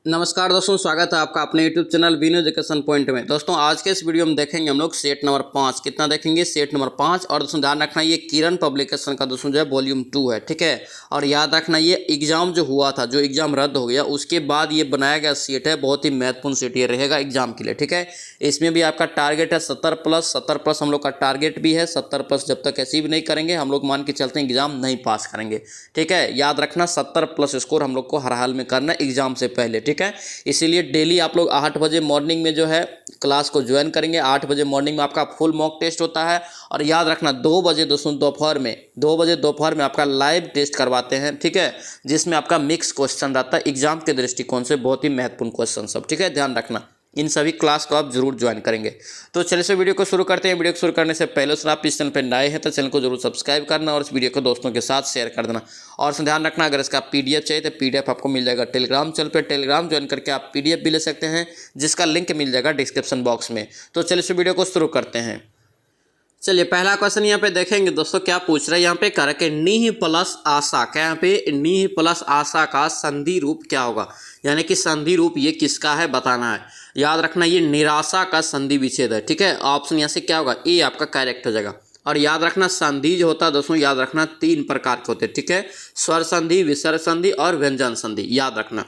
नमस्कार दोस्तों, स्वागत है आपका अपने YouTube चैनल विनो एजुकेशन पॉइंट में। दोस्तों आज के इस वीडियो में देखेंगे हम लोग सेट नंबर 5 कितना देखेंगे, सेट नंबर 5। और दोस्तों ध्यान रखना ये किरण पब्लिकेशन का दोस्तों जो है वॉल्यूम 2 है, ठीक है। और याद रखना ये एग्जाम जो हुआ था, जो एग्जाम रद्द हो गया उसके बाद ये बनाया गया सेट है, बहुत ही महत्वपूर्ण सेट ये रहेगा एग्जाम के लिए, ठीक है। इसमें भी आपका टारगेट है 70+, हम लोग का टारगेट भी है 70+। जब तक अचीव नहीं करेंगे हम लोग मान के चलते हैं एग्जाम नहीं पास करेंगे, ठीक है। याद रखना 70+ स्कोर हम लोग को हर हाल में करना है एग्जाम से पहले, ठीक है। इसीलिए डेली आप लोग 8 बजे मॉर्निंग में जो है क्लास को ज्वाइन करेंगे। 8 बजे मॉर्निंग में आपका फुल मॉक टेस्ट होता है। और याद रखना 2 बजे दोस्तों दोपहर में आपका लाइव टेस्ट करवाते हैं, ठीक है, जिसमें आपका मिक्स क्वेश्चन रहता है एग्जाम के दृष्टिकोण से, बहुत ही महत्वपूर्ण क्वेश्चन सब, ठीक है। ध्यान रखना इन सभी क्लास को आप जरूर ज्वाइन करेंगे। तो चलिए से वीडियो को शुरू करते हैं। वीडियो को शुरू करने से पहले अगर आप इस चैनल पर नए हैं तो चैनल को जरूर सब्सक्राइब करना और इस वीडियो को दोस्तों के साथ शेयर कर देना। और ध्यान रखना अगर इसका PDF चाहिए तो PDF आपको मिल जाएगा टेलीग्राम चैनल पर। टेलीग्राम ज्वाइन करके आप PDF भी ले सकते हैं, जिसका लिंक मिल जाएगा डिस्क्रिप्शन बॉक्स में। तो चलिए से वीडियो को शुरू करते हैं। चलिए पहला क्वेश्चन यहाँ पे देखेंगे दोस्तों, क्या पूछ रहा है यहाँ पे, कर के नीह प्लस आशा, क्या यहाँ पे नीह प्लस आशा का संधि रूप क्या होगा, यानी कि संधि रूप ये किसका है बताना है। याद रखना ये निराशा का संधि विच्छेद है, ठीक है। ऑप्शन यहाँ से क्या होगा, ए आपका करेक्ट हो जाएगा। और याद रखना संधि जो होता है दोस्तों, याद रखना 3 प्रकार के होते हैं, ठीक है। स्वर संधि, विसर्ग संधि और व्यंजन संधि, याद रखना।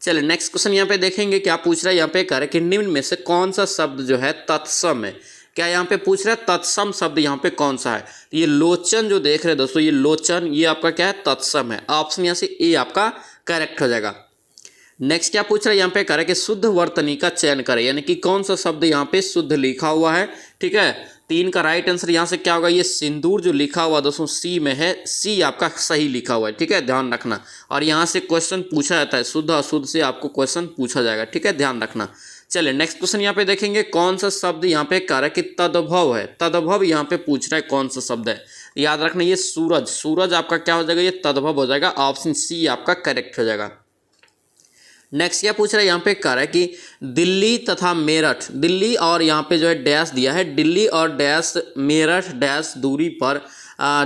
चलिए नेक्स्ट क्वेश्चन यहाँ पे देखेंगे, क्या पूछ रहा है यहाँ पे, कर के निम्न में से कौन सा शब्द जो है तत्सम है। क्या यहाँ पे पूछ रहा है तत्सम शब्द यहाँ पे कौन सा है। ये लोचन जो देख रहे हैं दोस्तों, ये लोचन ये आपका क्या है, तत्सम है। ऑप्शन यहाँ से ए आपका करेक्ट हो जाएगा। नेक्स्ट क्या पूछ रहा है यहाँ पे, करे कि शुद्ध वर्तनी का चयन करें, यानी कि कौन सा शब्द यहाँ पे शुद्ध लिखा हुआ है, ठीक है। 3 का राइट आंसर यहाँ से क्या होगा, ये सिंदूर जो लिखा हुआ दोस्तों सी में है, सी आपका सही लिखा हुआ है, ठीक है, ध्यान रखना। और यहाँ से क्वेश्चन पूछा जाता है, शुद्ध अशुद्ध से आपको क्वेश्चन पूछा जाएगा, ठीक है, ध्यान रखना। चलिए नेक्स्ट क्वेश्चन यहाँ पे देखेंगे, कौन सा शब्द यहाँ पे कह रहा है कि तद्भव है। तद्भव यहाँ पे पूछ रहा है कौन सा शब्द है। याद रखना ये सूरज, सूरज आपका क्या हो जाएगा, ये तद्भव हो जाएगा। ऑप्शन सी आपका करेक्ट हो जाएगा। नेक्स्ट क्या पूछ रहा है यहाँ पे कह रहा है कि दिल्ली तथा मेरठ, दिल्ली और यहाँ पे जो है डैश दिया है, दिल्ली और डैश मेरठ डैश दूरी पर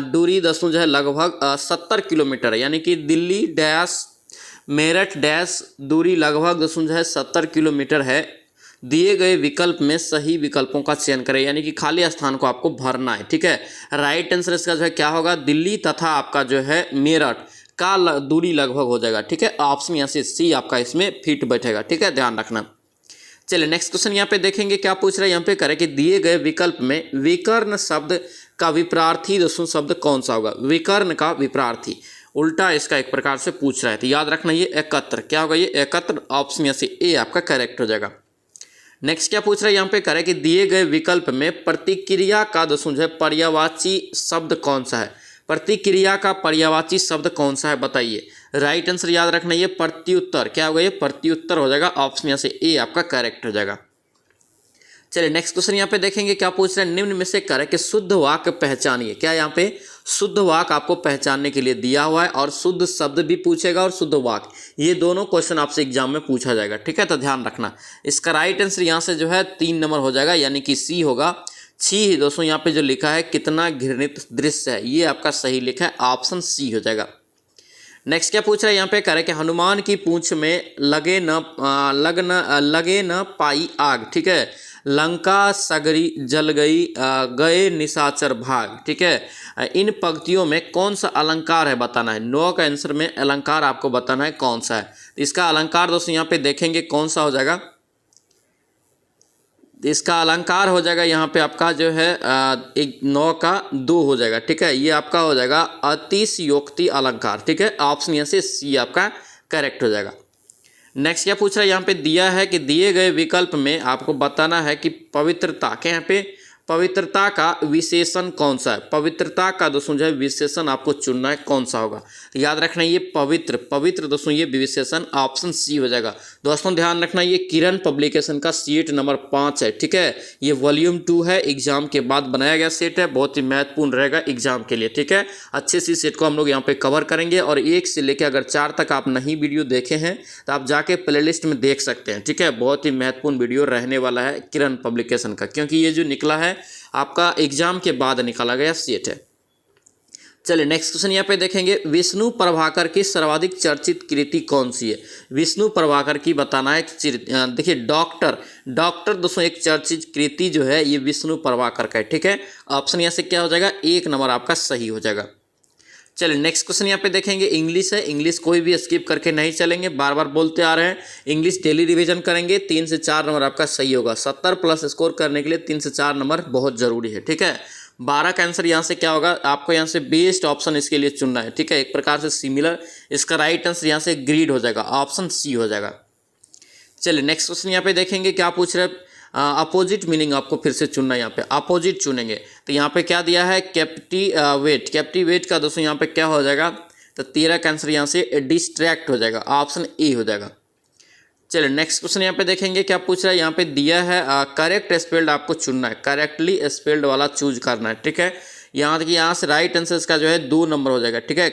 दूरी दोस्तों जो है लगभग 70 किलोमीटर है, यानी कि दिल्ली डैश मेरठ डैश दूरी लगभग दोस्तों जो है 70 किलोमीटर है। दिए गए विकल्प में सही विकल्पों का चयन करें, यानी कि खाली स्थान को आपको भरना है, ठीक है। राइट आंसर इसका जो है क्या होगा, दिल्ली तथा आपका जो है मेरठ का दूरी लगभग हो जाएगा, ठीक है। ऑप्शन यहाँ से सी आपका इसमें फिट बैठेगा, ठीक है, ध्यान रखना। चलिए नेक्स्ट क्वेश्चन यहाँ पे देखेंगे, क्या पूछ रहा है यहाँ पे, करें कि दिए गए विकल्प में विकर्ण शब्द का विपरार्थी दोस्तों शब्द कौन सा होगा। विकर्ण का विपरार्थी उल्टा इसका एक प्रकार से पूछ रहा है, तो याद रखना ये एकत्र, क्या होगा, ये एकत्र। ऑप्शन यहाँ से ए आपका करेक्ट हो जाएगा। नेक्स्ट क्या पूछ रहा है यहाँ पे, करें कि दिए गए विकल्प में प्रतिक्रिया का दोस्तों जो है पर्यायवाची शब्द कौन सा है। प्रतिक्रिया का पर्यायवाची शब्द कौन सा है बताइए। राइट आंसर याद रखना ये प्रत्युत्तर, क्या होगा, ये प्रत्युत्तर हो जाएगा। ऑप्शन यहाँ से ए आपका करेक्ट हो जाएगा। चलिए नेक्स्ट क्वेश्चन यहाँ पे देखेंगे, क्या पूछ रहे हैं, निम्न में से करें कि शुद्ध वाक्य पहचानिए। क्या यहाँ पे शुद्ध वाक्य आपको पहचानने के लिए दिया हुआ है, और शुद्ध शब्द भी पूछेगा और शुद्ध वाक्य, ये दोनों क्वेश्चन आपसे एग्जाम में पूछा जाएगा, ठीक है। तो ध्यान रखना इसका राइट आंसर यहाँ से जो है 3 नंबर हो जाएगा, यानी कि सी होगा। छी दोस्तों यहाँ पे जो लिखा है कितना घृणित दृश्य है, ये आपका सही लिखा है। ऑप्शन सी हो जाएगा। नेक्स्ट क्या पूछ रहा है यहाँ पे, कह रहे कि हनुमान की पूंछ में लगे न पाई आग, ठीक है। लंका सगरी जल गई गए निशाचर भाग, ठीक है। इन पंक्तियों में कौन सा अलंकार है बताना है। 9 का आंसर में अलंकार आपको बताना है कौन सा है। इसका अलंकार दोस्तों यहाँ पे देखेंगे कौन सा हो जाएगा। इसका अलंकार हो जाएगा यहाँ पे आपका जो है 9 का 2 हो जाएगा, ठीक है। ये आपका हो जाएगा अतिशयोक्ति अलंकार, ठीक है। ऑप्शन यहाँ से सी आपका करेक्ट हो जाएगा। नेक्स्ट क्या पूछ रहा है यहाँ पे, दिया है कि दिए गए विकल्प में आपको बताना है कि पवित्रता, क्या यहाँ पे पवित्रता का विशेषण कौन सा है। पवित्रता का दोस्तों जो है विशेषण आपको चुनना है कौन सा होगा। तो याद रखना ये पवित्र दोस्तों ये विशेषण ऑप्शन सी हो जाएगा। दोस्तों ध्यान रखना ये किरण पब्लिकेशन का सेट नंबर 5 है, ठीक है। ये वॉल्यूम 2 है, एग्जाम के बाद बनाया गया सेट है, बहुत ही महत्वपूर्ण रहेगा एग्जाम के लिए, ठीक है। अच्छे से सेट को हम लोग यहाँ पे कवर करेंगे। और 1 से लेकर अगर 4 तक आप नहीं वीडियो देखे हैं तो आप जाके प्लेलिस्ट में देख सकते हैं, ठीक है। बहुत ही महत्वपूर्ण वीडियो रहने वाला है किरण पब्लिकेशन का, क्योंकि ये जो निकला है आपका एग्जाम के बाद निकाला गया सेट है। चलिए नेक्स्ट क्वेश्चन यहाँ पे देखेंगे, विष्णु प्रभाकर की सर्वाधिक चर्चित कृति कौन सी है। विष्णु प्रभाकर की बताना है। देखिए डॉक्टर दोस्तों एक चर्चित कृति जो है ये विष्णु प्रभाकर का है, ठीक है। ऑप्शन यहाँ से क्या हो जाएगा, 1 नंबर आपका सही हो जाएगा। चलिए नेक्स्ट क्वेश्चन यहाँ पे देखेंगे, इंग्लिश है। इंग्लिश कोई भी स्किप करके नहीं चलेंगे, बार बार बोलते आ रहे हैं। इंग्लिश डेली रिवीजन करेंगे, 3 से 4 नंबर आपका सही होगा। 70 प्लस स्कोर करने के लिए 3 से 4 नंबर बहुत जरूरी है, ठीक है। 12 का आंसर यहाँ से क्या होगा, आपको यहाँ से बेस्ट ऑप्शन इसके लिए चुनना है, ठीक है। एक प्रकार से सिमिलर, इसका राइट आंसर यहाँ से ग्रीड हो जाएगा, ऑप्शन सी हो जाएगा। चलिए नेक्स्ट क्वेश्चन यहाँ पे देखेंगे, क्या पूछ रहे हैं, अपोजिट मीनिंग आपको फिर से चुनना है। यहाँ पे अपोजिट चुनेंगे तो यहाँ पे क्या दिया है, कैप्टिवेट का दोस्तों यहाँ पे क्या हो जाएगा, तो 13 का आंसर यहाँ से डिस्ट्रैक्ट हो जाएगा, ऑप्शन ए हो जाएगा। चलिए नेक्स्ट क्वेश्चन यहाँ पे देखेंगे, क्या पूछ रहा है, यहाँ पे दिया है करेक्ट स्पेल्ड आपको चुनना है, करेक्टली स्पेल्ड वाला चूज करना है, ठीक है। यहाँ देखिए, यहाँ से राइट आंसर इसका जो है 2 नंबर हो जाएगा, ठीक है।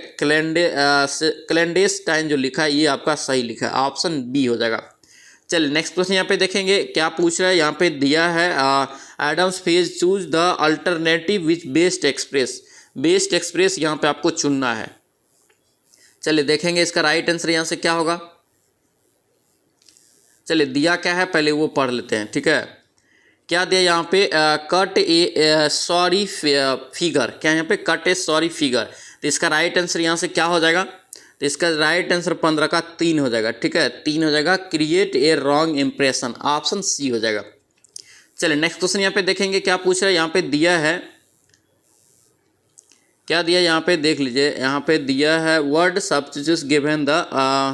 क्लैंडेस्टाइन जो लिखा है ये आपका सही लिखा है, ऑप्शन बी हो जाएगा। चलिए नेक्स्ट क्वेश्चन यहाँ पे देखेंगे, क्या पूछ रहा है, यहाँ पे दिया है Adams phase choose the alternative which best express यहाँ पे आपको चुनना है। चलिए देखेंगे इसका राइट आंसर यहाँ से क्या होगा। चलिए दिया क्या है पहले वो पढ़ लेते हैं, ठीक है। क्या दिया यहाँ पे, कट ए सॉरी फिगर, क्या यहाँ पे कट ए सॉरी फिगर, तो इसका राइट आंसर यहाँ से क्या हो जाएगा, तो इसका राइट आंसर 15 का 3 हो जाएगा, ठीक है। 3 हो जाएगा, create a wrong impression, option C हो जाएगा। चलिए नेक्स्ट क्वेश्चन यहाँ पे देखेंगे, क्या पूछ रहा है, यहाँ पे दिया है, क्या दिया यहाँ पे देख लीजिए, यहाँ पे दिया है वर्ड सब्स्टिट्यूट गिवन द,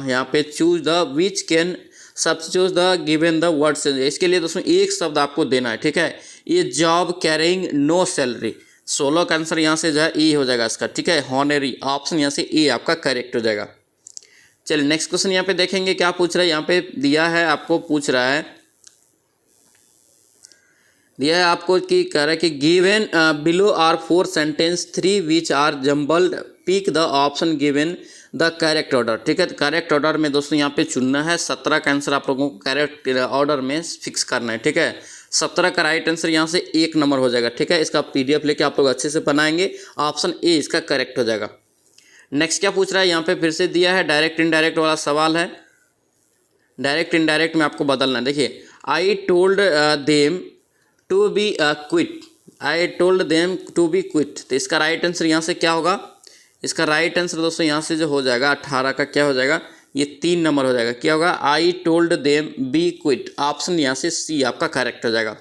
यहाँ पे choose the which can substitute the given the word. इसके लिए दोस्तों एक शब्द आपको देना है, ठीक है। ये जॉब कैरिंग नो सैलरी, 16 का आंसर यहाँ से जो है ए हो जाएगा इसका, ठीक है। हॉनरी, ऑप्शन यहाँ से ए आपका करेक्ट हो जाएगा। चलिए नेक्स्ट क्वेश्चन यहाँ पे देखेंगे, क्या पूछ रहा है, यहाँ पे दिया है आपको, पूछ रहा है, दिया है आपको कि कह रहा है कि given below are 4 sentence 3 which are jumbled, pick the option given the correct order, ठीक है। करेक्ट ऑर्डर में दोस्तों यहाँ पे चुनना है, 17 का आंसर आप लोगों को करेक्ट ऑर्डर में फिक्स करना है, ठीक है। 17 का राइट आंसर यहाँ से 1 नंबर हो जाएगा, ठीक है। इसका PDF लेके आप लोग अच्छे से बनाएंगे, ऑप्शन ए इसका करेक्ट हो जाएगा। नेक्स्ट क्या पूछ रहा है, यहाँ पे फिर से दिया है डायरेक्ट इनडायरेक्ट वाला सवाल है। डायरेक्ट इनडायरेक्ट में आपको बदलना है। देखिए, I told them to be quiet, I told them to be quiet, तो इसका राइट आंसर यहाँ से क्या होगा, इसका राइट आंसर दोस्तों यहाँ से जो हो जाएगा 18 का क्या हो जाएगा, ये 3 नंबर हो जाएगा। क्या होगा, आई told them be quit, option यहाँ से सी आपका करेक्ट हो जाएगा।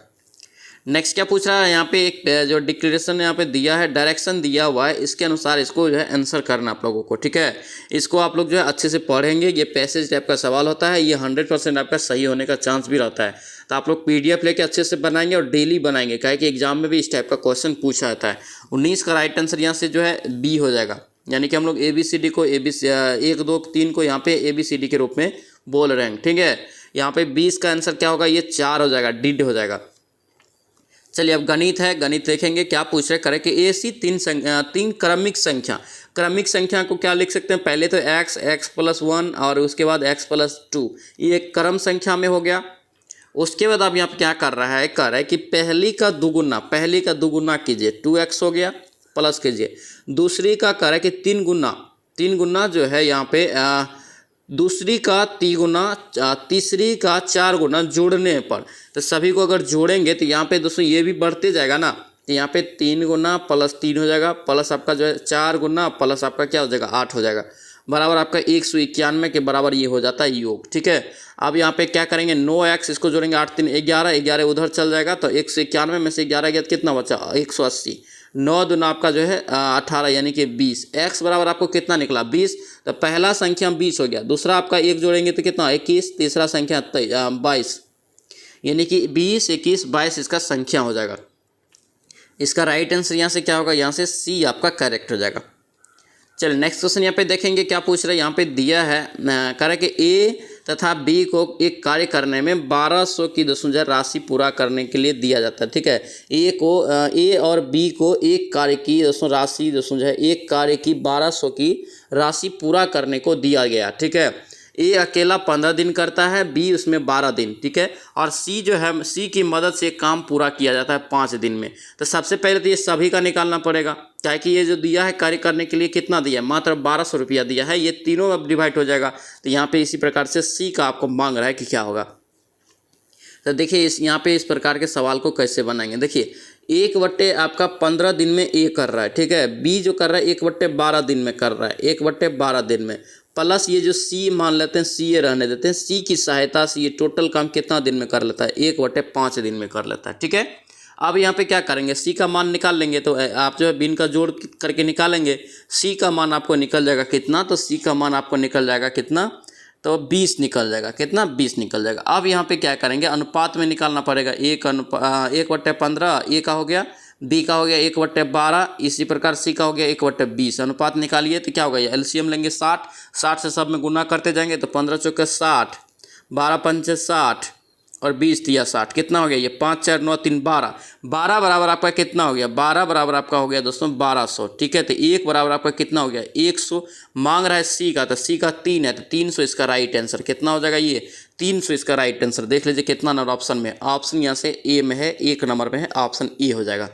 नेक्स्ट क्या पूछ रहा है, यहाँ पे एक जो डिक्लेरेशन यहाँ पे दिया है, डायरेक्शन दिया हुआ है, इसके अनुसार इसको जो है आंसर करना आप लोगों को, ठीक है। इसको आप लोग जो है अच्छे से पढ़ेंगे, ये पैसेज टाइप का सवाल होता है, ये 100% आपका सही होने का चांस भी रहता है। तो आप लोग PDF लेके अच्छे से बनाएंगे और डेली बनाएंगे, क्या है कि एग्जाम में भी इस टाइप का क्वेश्चन पूछा जाता है। 19 का राइट आंसर यहाँ से जो है बी हो जाएगा, यानी कि हम लोग ABCD को 1 2 3 को यहाँ पे ABCD के रूप में बोल रहे हैं, ठीक है। यहाँ पे 20 का आंसर क्या होगा, ये 4 हो जाएगा, डिड हो जाएगा। चलिए अब गणित है, गणित देखेंगे, क्या पूछ रहे करें कि ऐसी 3 क्रमिक संख्या को क्या लिख सकते हैं, पहले तो x+1 और उसके बाद x+2, ये एक क्रम संख्या में हो गया। उसके बाद आप यहाँ पे क्या कर रहा है, कह रहा है कि पहली का दुगुना कीजिए, 2x हो गया, प्लस कीजिए। दूसरी का कह रहा है कि 3 गुना जो है यहाँ पे दूसरी का 3 गुना, तीसरी का 4 गुना जोड़ने पर, तो सभी को अगर जोड़ेंगे तो यहाँ पे दोस्तों ये भी बढ़ते जाएगा ना, तो यहाँ पे 3 गुना प्लस 3 हो जाएगा, प्लस आपका जो है 4 गुना प्लस आपका क्या हो जाएगा 8 हो जाएगा, बराबर आपका 191 के बराबर ये हो जाता है योग, ठीक है। अब यहाँ पे क्या करेंगे, 9x इसको जोड़ेंगे, 8 3 11 उधर चल जाएगा, तो 191 में से 11 गया कितना बचा 180, 9 दूना आपका जो है 18 यानी कि 20, x बराबर आपको कितना निकला 20, तो पहला संख्या 20 हो गया, दूसरा आपका 1 जोड़ेंगे तो कितना 21, तीसरा संख्या 22, यानी कि 20 21 22 इसका संख्या हो जाएगा। इसका राइट आंसर यहाँ से क्या होगा, यहाँ से सी आपका करेक्ट हो जाएगा। चलिए नेक्स्ट क्वेश्चन यहाँ पे देखेंगे, क्या पूछ रहे हैं, यहाँ पे दिया है कह रहा है कि ए तथा बी को एक कार्य करने में 1200 की दशमलव राशि पूरा करने के लिए दिया जाता है, ठीक है। ए और बी को एक कार्य की एक कार्य की 1200 की राशि पूरा करने को दिया गया, ठीक है। ए अकेला 15 दिन करता है, बी उसमें 12 दिन, ठीक है। और सी जो है, सी की मदद से काम पूरा किया जाता है 5 दिन में। तो सबसे पहले तो ये सभी का निकालना पड़ेगा, क्या है कि ये जो दिया है कार्य करने के लिए कितना दिया है, मात्र 1200 रुपया दिया है। ये तीनों अब डिवाइड हो जाएगा। तो यहाँ पे इसी प्रकार से सी का आपको मांग रहा है कि क्या होगा। तो देखिए इस यहाँ पे इस प्रकार के सवाल को कैसे बनाएंगे। देखिए 1/15 आपका 15 दिन में ए कर रहा है, ठीक है। बी जो कर रहा है 1/12 दिन में कर रहा है, 1/12 दिन में, प्लस ये जो सी मान लेते हैं, सी ये रहने देते हैं, सी की सहायता से ये टोटल काम कितना दिन में कर लेता है, 1/5 दिन में कर लेता है, ठीक है। अब यहाँ पे क्या करेंगे, सी का मान निकाल लेंगे। तो आप जो है बिन का जोड़ करके निकालेंगे, सी का मान आपको निकल जाएगा कितना, तो सी का मान आपको निकल जाएगा कितना, तो 20 निकल जाएगा, कितना 20 निकल जाएगा। अब यहाँ पे क्या करेंगे, अनुपात में निकालना पड़ेगा। 1/15 ए का हो गया, बी का हो गया 1/12, इसी प्रकार सी का हो गया 1/20। अनुपात निकालिए तो क्या होगा, ये एलसीएम लेंगे 60, 60 से सब में गुना करते जाएंगे तो 15 चौके 60, 12 पंचे 60 और 20 दिया 60, कितना हो गया, ये 5 4 9 3 12, 12 बराबर आपका कितना हो गया, 12 बराबर आपका हो गया दोस्तों 1200, ठीक है। तो 1 बराबर आपका कितना हो गया, 100 मांग रहा है सी का, तो सी का 3 है तो 300 इसका राइट आंसर कितना हो जाएगा, ये 300 इसका राइट आंसर। देख लीजिए कितना नंबर ऑप्शन में, ऑप्शन यहाँ से ए में है, 1 नंबर में है, ऑप्शन ए हो जाएगा।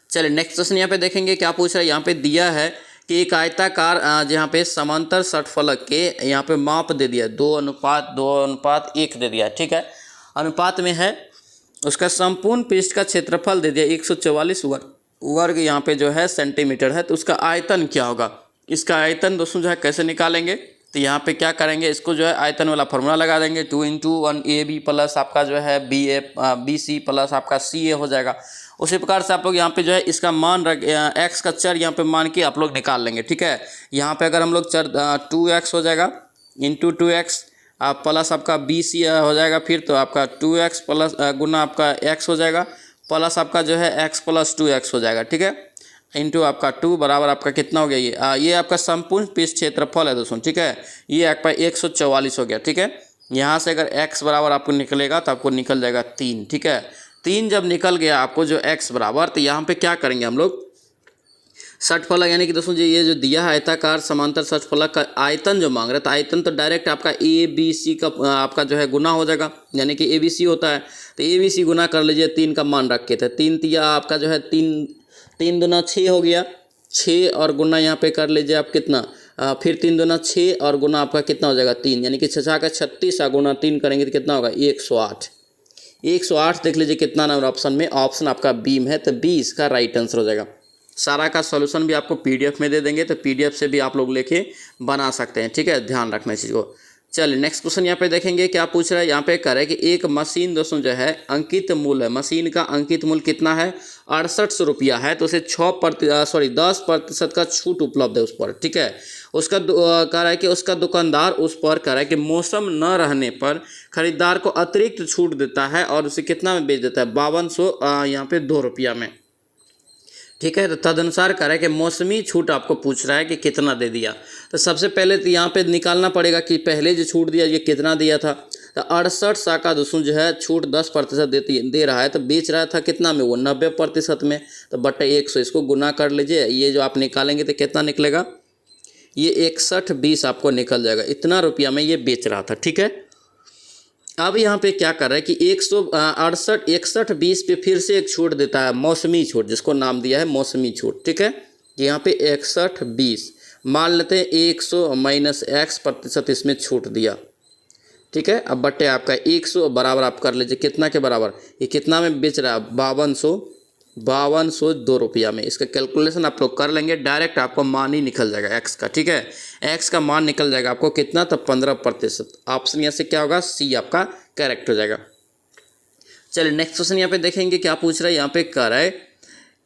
चलिए नेक्स्ट क्वेश्चन यहाँ पे देखेंगे क्या पूछ रहा है। यहाँ पे दिया है कि एक आयताकार जहाँ पे समांतर षटफलक के यहाँ पे माप दे दिया 2:1 दे दिया, ठीक है। अनुपात में है, उसका संपूर्ण पृष्ठ का क्षेत्रफल दे दिया 144 वर्ग यहाँ पे जो है सेंटीमीटर है। तो उसका आयतन क्या होगा, इसका आयतन दोस्तों जो है कैसे निकालेंगे, तो यहाँ पे क्या करेंगे, इसको जो है आयतन वाला फॉर्मूला लगा देंगे, 2 × 1 AB प्लस आपका जो है BC प्लस आपका CA हो जाएगा। उसी प्रकार से आप लोग यहाँ पे जो है इसका मान रख एक्स का चर यहाँ पे मान के आप लोग निकाल लेंगे, ठीक है। यहाँ पे अगर हम लोग चर 2x हो जाएगा इंटू 2x प्लस आपका BC हो जाएगा, फिर तो आपका 2x प्लस गुना आपका x हो जाएगा, प्लस आपका जो है x प्लस 2x हो जाएगा, ठीक है, इंटू आपका 2 बराबर आपका कितना हो गया, ये आपका संपूर्ण पृष्ठ क्षेत्रफल है दोस्तों, ठीक है। ये आपका 144 हो गया, ठीक है। यहाँ से अगर x बराबर आपको निकलेगा तो आपको निकल जाएगा 3, ठीक है। 3 जब निकल गया आपको जो x बराबर, तो यहाँ पे क्या करेंगे हम लोग, षटफलक यानी कि दोस्तों जी ये जो दिया है आयताकार समांतर षटफलक का आयतन जो मांग रहा है, तो आयतन तो डायरेक्ट आपका ABC का आपका जो है गुना हो जाएगा, यानी कि ABC होता है तो ABC गुना कर लीजिए 3 का मान रख के, तो 3 तिया आपका जो है 3 दूना 6 हो गया, 6 और गुना यहाँ पे कर लीजिए आप कितना, फिर 3 दूना 6 और गुना आपका कितना हो जाएगा 3, यानी कि 6 का 36 गुना 3 करेंगे तो कितना होगा 108। 108 देख लीजिए कितना नंबर ऑप्शन में, ऑप्शन आपका बी में है, तो बी इसका राइट आंसर हो जाएगा। सारा का सॉल्यूशन भी आपको PDF में दे देंगे, तो PDF से भी आप लोग लेके बना सकते हैं, ठीक है, ध्यान रखना इस चीज़ को। चलिए नेक्स्ट क्वेश्चन यहाँ पे देखेंगे क्या पूछ रहा है। यहाँ पे कह रहा है कि एक मशीन दोस्तों जो है अंकित मूल्य है, मशीन का अंकित मूल्य कितना है, 6800 रुपया है, तो उसे 10% का छूट उपलब्ध है उस पर, ठीक है। उसका कह रहा है कि उसका दुकानदार उस पर कह रहा है कि मौसम न रहने पर खरीदार को अतिरिक्त छूट देता है और उसे कितना में बेच देता है, 5200 यहाँ पे 2 रुपया में, ठीक है। तो तदनुसार कह रहा है कि मौसमी छूट आपको पूछ रहा है कि कितना दे दिया। तो सबसे पहले तो यहाँ पे निकालना पड़ेगा कि पहले जो छूट दिया ये कितना दिया था। तो 68 का दोस्तों जो है छूट 10% दे रहा है, तो बेच रहा था कितना में, वो 90% में, तो बटे 100 इसको गुना कर लीजिए। ये जो आप निकालेंगे तो कितना निकलेगा, ये 6120 आपको निकल जाएगा, इतना रुपया में ये बेच रहा था, ठीक है। अब यहाँ पे क्या कर रहा है कि 6120 पे फिर से एक छूट देता है, मौसमी छूट, जिसको नाम दिया है मौसमी छूट, ठीक है। यहाँ पे 6120 मान लेते हैं 100 माइनस x% इसमें छूट दिया, ठीक है। अब बटे आपका 100 बराबर आप कर लीजिए कितना के बराबर, ये कितना में बेच रहा है, 5200 2 रुपया में। इसका कैलकुलेशन आप लोग कर लेंगे, डायरेक्ट आपको मान ही निकल जाएगा एक्स का, ठीक है। एक्स का मान निकल जाएगा आपको कितना, तो 15%। ऑप्शन यहाँ से क्या होगा, सी आपका करेक्ट हो जाएगा। चलिए नेक्स्ट क्वेश्चन यहाँ पे देखेंगे क्या पूछ रहा है। यहाँ पे कह रहा है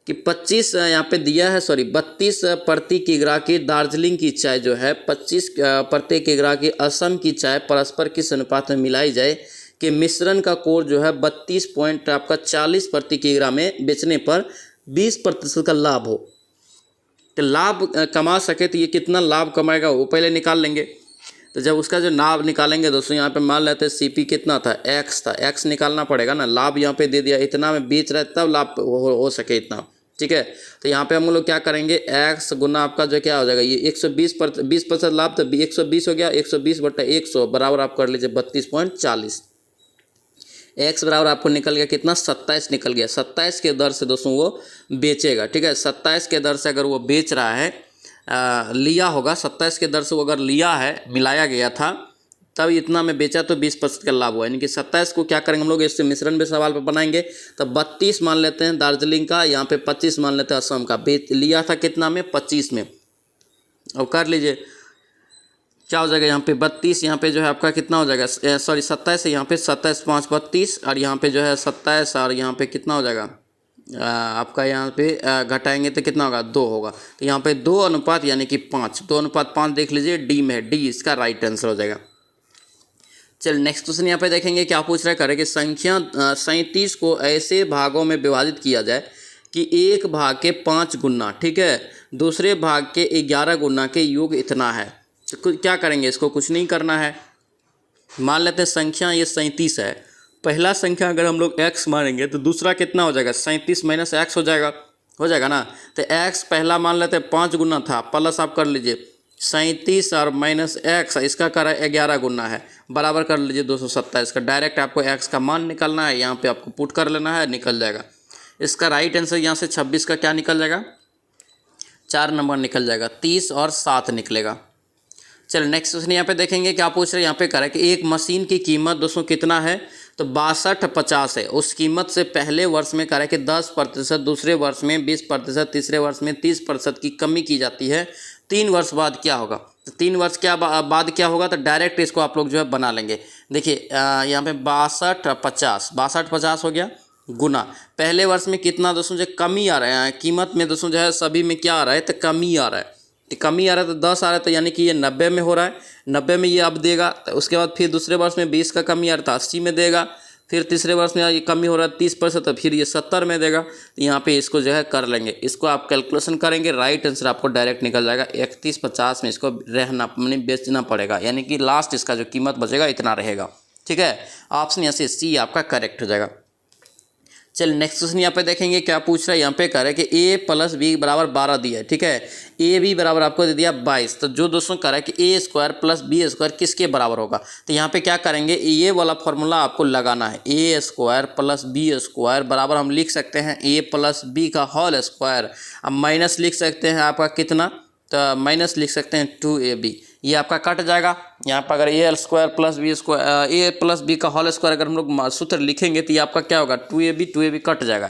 कि 25 यहाँ पे दिया है 32 प्रति किग्रा की दार्जिलिंग की चाय जो है 25 प्रति किग्रा की असम की चाय परस्पर किस अनुपात में मिलाई जाए कि मिश्रण का कोर जो है 32 पॉइंट आपका 40 प्रति किग्रा में बेचने पर 20% का लाभ हो। तो लाभ कमा सके तो ये कितना लाभ कमाएगा वो पहले निकाल लेंगे। तो जब उसका जो लाभ निकालेंगे दोस्तों, यहाँ पे मान लेते हैं CP कितना था, x था, x निकालना पड़ेगा ना। लाभ यहाँ पे दे दिया, इतना में बेच रहा है तब लाभ हो सके इतना, ठीक है। तो यहाँ पे हम लोग क्या करेंगे, x गुना आपका जो क्या हो जाएगा, ये 20% लाभ, तो 120 हो गया, 120 बटा 100 बराबर आप कर लीजिए 32.40। एक्स बराबर आपको निकल गया कितना, 27 निकल गया। 27 के दर से दोस्तों वो बेचेगा, ठीक है। 27 के दर से अगर वो बेच रहा है, लिया होगा 27 के दर से वो अगर लिया है, मिलाया गया था, तब इतना में बेचा तो 20% का लाभ हुआ। यानी कि 27 को क्या करेंगे हम लोग, इससे मिश्रण में सवाल पर बनाएंगे। तो 32 मान लेते हैं दार्जिलिंग का, यहाँ पे 25 मान लेते हैं असम का। बेच लिया था कितना में, 25 में। अब कर लीजिए क्या हो जाएगा, यहाँ पे 32, यहाँ पे जो है आपका कितना हो जाएगा, सॉरी 27 है, यहाँ पे 27 5 32, और यहाँ पे जो है 27, और यहाँ पे कितना हो जाएगा आपका, यहाँ पे घटाएंगे तो कितना होगा, 2 होगा। तो यहाँ पे 2 अनुपात यानी कि 5, 2 अनुपात 5 देख लीजिए, डी में है, डी इसका राइट आंसर हो जाएगा। चल नेक्स्ट क्वेश्चन यहाँ पे देखेंगे क्या पूछ रहा है, करें कि संख्या 37 को ऐसे भागों में विभाजित किया जाए कि एक भाग के 5 गुना, ठीक है, दूसरे भाग के 11 गुना के योग इतना है। तो क्या करेंगे, इसको कुछ नहीं करना है। मान लेते हैं संख्या ये 37 है, पहला संख्या अगर हम लोग x मानेंगे तो दूसरा कितना हो जाएगा, 37 माइनस एक्स हो जाएगा ना। तो x पहला मान लेते हैं 5 गुना था, प्लस आप कर लीजिए 37 और माइनस एक्स, इसका कर 11 गुना है, बराबर कर लीजिए 227 का। डायरेक्ट आपको x का मान निकालना है, यहाँ पे आपको पुट कर लेना है, निकल जाएगा। इसका राइट आंसर यहाँ से 26 का क्या निकल जाएगा, 4 नंबर निकल जाएगा, 30 और 7 निकलेगा। चल नेक्स्ट क्वेश्चन यहाँ पे देखेंगे क्या पूछ रहे हैं, यहाँ पे करें कि एक मशीन की कीमत दोस्तों कितना है, तो 6250 है। उस कीमत से पहले वर्ष में करें कि 10%, दूसरे वर्ष में 20%, तीसरे वर्ष में 30% की कमी की जाती है। 3 वर्ष बाद क्या होगा, तो 3 वर्ष क्या बाद क्या होगा, तो डायरेक्ट इसको आप लोग जो है बना लेंगे। देखिए यहाँ पे 6250 हो गया, गुना पहले वर्ष में कितना दोस्तों जो कमी आ रहा है, कीमत में दोस्तों जो है सभी में क्या आ रहा है, तो कमी आ रहा है। कमी आ रहा है तो 10 आ रहा है, तो यानी कि ये 90 में हो रहा है, 90 में ये अब देगा। तो उसके बाद फिर दूसरे वर्ष में 20 का कमी आ रहा था, 80 में देगा। फिर तीसरे वर्ष में ये कमी हो रहा है 30%, तो फिर ये 70 में देगा। तो यहाँ पे इसको जो है कर लेंगे, इसको आप कैलकुलेशन करेंगे, राइट आंसर आपको डायरेक्ट निकल जाएगा। 3150 में इसको रहना बेचना पड़ेगा, यानी कि लास्ट इसका जो कीमत बचेगा इतना रहेगा, ठीक है। ऑप्शन यहाँ से सी आपका करेक्ट हो जाएगा। चल नेक्स्ट क्वेश्चन यहाँ पे देखेंगे क्या पूछ रहा है, यहाँ पे कह रहा है कि a प्लस बी बराबर 12 दिया है, ठीक है। ए बी बराबर आपको दे दिया 22। तो जो दोस्तों कह रहा है कि ए स्क्वायर प्लस बी स्क्वायर किसके बराबर होगा, तो यहाँ पे क्या करेंगे, ये वाला फॉर्मूला आपको लगाना है। ए स्क्वायर प्लस बी स्क्वायर बराबर हम लिख सकते हैं ए प्लस बी का होल स्क्वायर। अब माइनस लिख सकते हैं आपका कितना, तो माइनस लिख सकते हैं 2ab, ये आपका कट जाएगा। यहाँ पर अगर ए स्क्वायर प्लस बी स्क्वायर, ए प्लस बी का होल स्क्वायर अगर हम लोग सूत्र लिखेंगे तो ये आपका क्या होगा, 2ab कट जाएगा।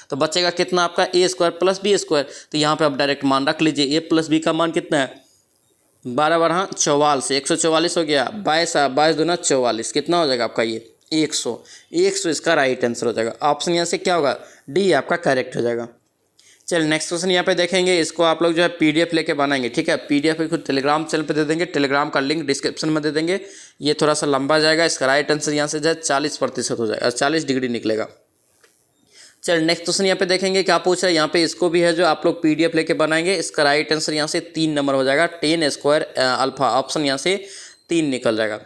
तो बचेगा कितना आपका ए स्क्वायर प्लस बी स्क्वायर। तो यहाँ पे आप डायरेक्ट मान रख लीजिए, ए प्लस बी का मान कितना है, 12 44, 144 हो गया। 22 दूना 44, कितना हो जाएगा आपका ये 100 इसका राइट आंसर हो जाएगा। ऑप्शन यहाँ से क्या होगा, डी आपका करेक्ट हो जाएगा। चल नेक्स्ट क्वेश्चन यहाँ पे देखेंगे, इसको आप लोग जो है पीडीएफ लेके बनाएंगे, ठीक है। पीडीएफ खुद टेलीग्राम चैनल पे दे देंगे, टेलीग्राम का लिंक डिस्क्रिप्शन में दे देंगे। ये थोड़ा सा लंबा जाएगा, इसका राइट आंसर यहाँ से जो है 40% हो जाएगा, 40 डिग्री निकलेगा। चल नेक्स्ट क्वेश्चन यहाँ पे देखेंगे क्या पूछ रहा है, यहाँ पे इसको भी है जो आप लोग पीडीएफ लेके बनाएंगे। इसका राइट आंसर यहाँ से 3 नंबर हो जाएगा, 10 स्क्वायर अल्फा, ऑप्शन यहाँ से 3 निकल जाएगा।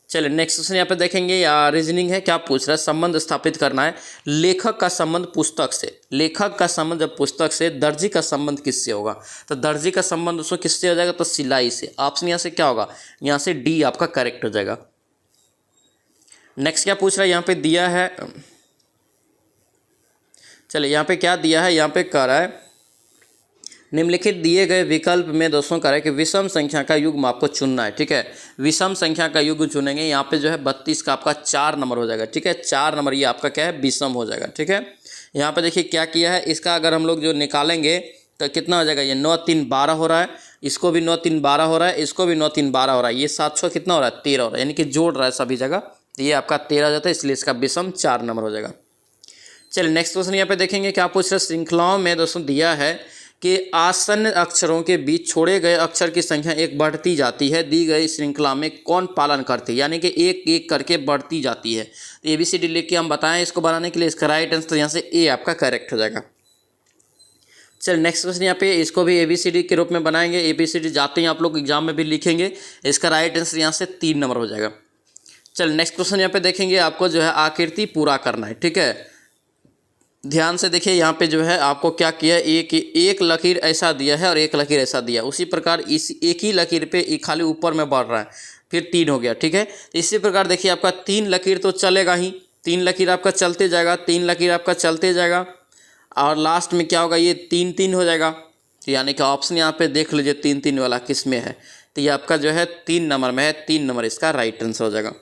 चलिए नेक्स्ट क्वेश्चन यहाँ पे देखेंगे, या रीजनिंग है, क्या पूछ रहा है, संबंध स्थापित करना है। लेखक का संबंध पुस्तक से, लेखक का संबंध जब पुस्तक से, दर्जी का संबंध किससे होगा, तो दर्जी का संबंध उसको किससे हो जाएगा, तो सिलाई से। ऑप्शन यहाँ से क्या होगा, यहाँ से डी आपका करेक्ट हो जाएगा। नेक्स्ट क्या पूछ रहा है, यहाँ पे दिया है, चलिए यहाँ पे क्या दिया है, यहाँ पे कह रहा है निम्नलिखित दिए गए विकल्प में दोस्तों कह रहा है कि विषम संख्या का युग्म आपको चुनना है, ठीक है। विषम संख्या का युग्म चुनेंगे, यहाँ पे जो है 32 का आपका 4 नंबर हो जाएगा, ठीक है। 4 नंबर ये आपका क्या है, विषम हो जाएगा, ठीक है। यहाँ पे देखिए क्या किया है, इसका अगर हम लोग जो निकालेंगे तो कितना हो जाएगा, ये 9 3 12 हो रहा है, इसको भी 9 3 12 हो रहा है, इसको भी 9 3 12 हो रहा है, ये 7 6 कितना हो रहा है, 13 हो रहा है, यानी कि जोड़ रहा है सभी जगह। तो ये आपका 13 जाता है, इसलिए इसका विषम 4 नंबर हो जाएगा। चलिए नेक्स्ट क्वेश्चन यहाँ पे देखेंगे क्या पूछ रहे हैं, श्रृंखलाओं में दोस्तों दिया है कि आसन्न अक्षरों के बीच छोड़े गए अक्षर की संख्या एक बढ़ती जाती है, दी गई श्रृंखला में कौन पालन करती है, यानी कि एक एक करके बढ़ती जाती है। तो ABCD लिख के हम बताएं इसको बनाने के लिए, इसका राइट आंसर यहाँ से ए आपका करेक्ट हो जाएगा। चल नेक्स्ट क्वेश्चन यहाँ पे, इसको भी ABCD के रूप में बनाएंगे। ABCD जाते हैं आप लोग एग्जाम में भी लिखेंगे, इसका राइट आंसर यहाँ से 3 नंबर हो जाएगा। चल नेक्स्ट क्वेश्चन यहाँ पे देखेंगे, आपको जो है आकृति पूरा करना है, ठीक है। ध्यान से देखिए, यहाँ पे जो है आपको क्या किया, एक लकीर ऐसा दिया है और एक लकीर ऐसा दिया, उसी प्रकार इस एक ही लकीर पे खाली ऊपर में बढ़ रहा है, फिर 3 हो गया, ठीक है। इसी प्रकार देखिए आपका 3 लकीर तो चलेगा ही, तीन लकीर आपका चलते जाएगा, तीन लकीर आपका चलते जाएगा और लास्ट में क्या होगा, ये 3 3 हो जाएगा। तो यानी कि ऑप्शन यहाँ पे देख लीजिए 3 3 वाला किस में है, तो ये आपका जो है 3 नंबर में है, 3 नंबर इसका राइट आंसर हो जाएगा।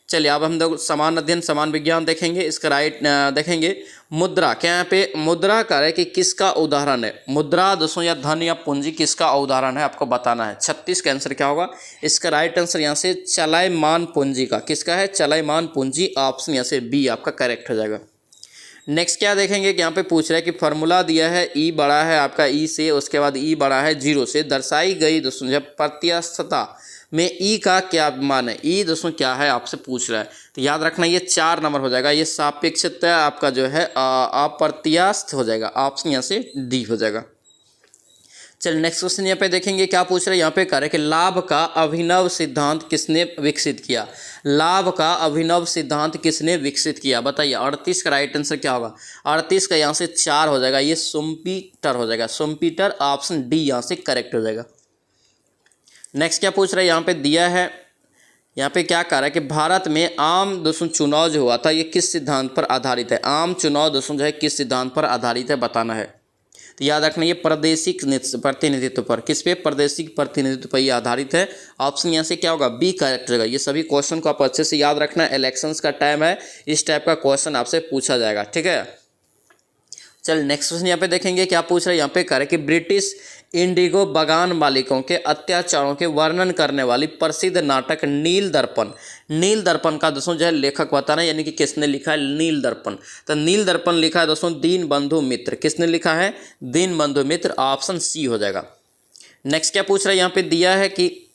चलिए अब हम लोग समान अध्ययन समान विज्ञान देखेंगे। इसका राइट देखेंगे मुद्रा, क्या यहाँ पे मुद्रा का है कि किसका उदाहरण है, मुद्रा दोस्तों या धन या पूंजी किसका उदाहरण है आपको बताना है। 36 का आंसर क्या होगा, इसका राइट आंसर यहाँ से चलायमान पूंजी का, किसका है, चलायमान पूंजी, ऑप्शन यहाँ से बी आपका करेक्ट हो जाएगा। नेक्स्ट क्या देखेंगे कि यहाँ पे पूछ रहा है कि फार्मूला दिया है ई बड़ा है आपका ई से, उसके बाद ई बड़ा है 0 से, दर्शाई गई दोस्तों जब प्रत्यस्तता में ई का क्या मान है, ई दोस्तों क्या है आपसे पूछ रहा है। तो याद रखना ये 4 नंबर हो जाएगा, ये सापेक्षता आपका जो है अप्रत्यास्थ हो जाएगा, ऑप्शन यहाँ से डी हो जाएगा। चलिए नेक्स्ट क्वेश्चन यहाँ पे देखेंगे क्या पूछ रहे हैं, यहाँ पे कह रहे हैं कि लाभ का अभिनव सिद्धांत किसने विकसित किया, लाभ का अभिनव सिद्धांत किसने विकसित किया बताइए। 38 का राइट आंसर क्या होगा, 38 का यहाँ से 4 हो जाएगा, ये शुम्पीटर हो जाएगा, शुम्पीटर, ऑप्शन डी यहाँ से करेक्ट हो जाएगा। नेक्स्ट क्या पूछ रहे हैं, यहाँ पे दिया है, यहाँ पे क्या कह रहा है कि भारत में आम दोस्तों चुनाव जो हुआ था ये किस सिद्धांत पर आधारित है, आम चुनाव दोस्तों जो है किस सिद्धांत पर आधारित है बताना है। तो याद रखना ये प्रादेशिक प्रतिनिधित्व पर, किस पे, प्रादेशिक प्रतिनिधित्व पर ये आधारित है, ऑप्शन यहाँ से क्या होगा, बी करेक्ट होगा। ये सभी क्वेश्चन को आप अच्छे से याद रखना, इलेक्शंस का टाइम है, इस टाइप का क्वेश्चन आपसे पूछा जाएगा, ठीक है। चल नेक्स्ट क्वेश्चन यहाँ पे देखेंगे क्या पूछ रहे हैं, यहाँ पे कह रहे कि ब्रिटिश इंडिगो बागान मालिकों के अत्याचारों के वर्णन करने वाली प्रसिद्ध नाटक नील दर्पण, नील दर्पण का दोस्तों जो है लेखक बताना, यानी कि किसने लिखा है नील दर्पण। तो नील दर्पण लिखा है दोस्तों दीनबंधु मित्र, किसने लिखा है, दीनबंधु मित्र, ऑप्शन सी हो जाएगा। नेक्स्ट क्या पूछ रहा है, यहाँ पे दिया है कि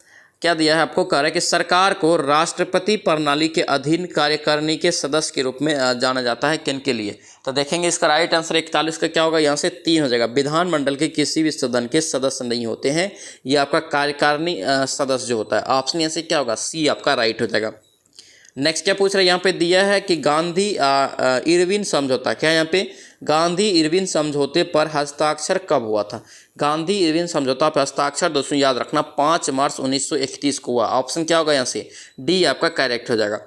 क्या दिया है आपको, कह रहा है कि सरकार को राष्ट्रपति प्रणाली के अधीन कार्यकारिणी के सदस्य के रूप में जाना जाता है, किन के लिए। तो देखेंगे इसका राइट आंसर 41 का क्या होगा, यहाँ से 3 हो जाएगा। विधानमंडल के किसी भी सदन के सदस्य नहीं होते हैं, ये आपका कार्यकारिणी सदस्य जो होता है, ऑप्शन यहाँ से क्या होगा, सी आपका राइट हो जाएगा। नेक्स्ट क्या पूछ रहा है, यहाँ पे दिया है कि गांधी इरविन समझौता, क्या यहाँ पे गांधी इरविन समझौते पर हस्ताक्षर कब हुआ था, गांधी इरविन समझौता पर हस्ताक्षर दोस्तों याद रखना 5 मार्च 1931 को हुआ, ऑप्शन क्या होगा यहाँ से डी आपका करेक्ट हो जाएगा।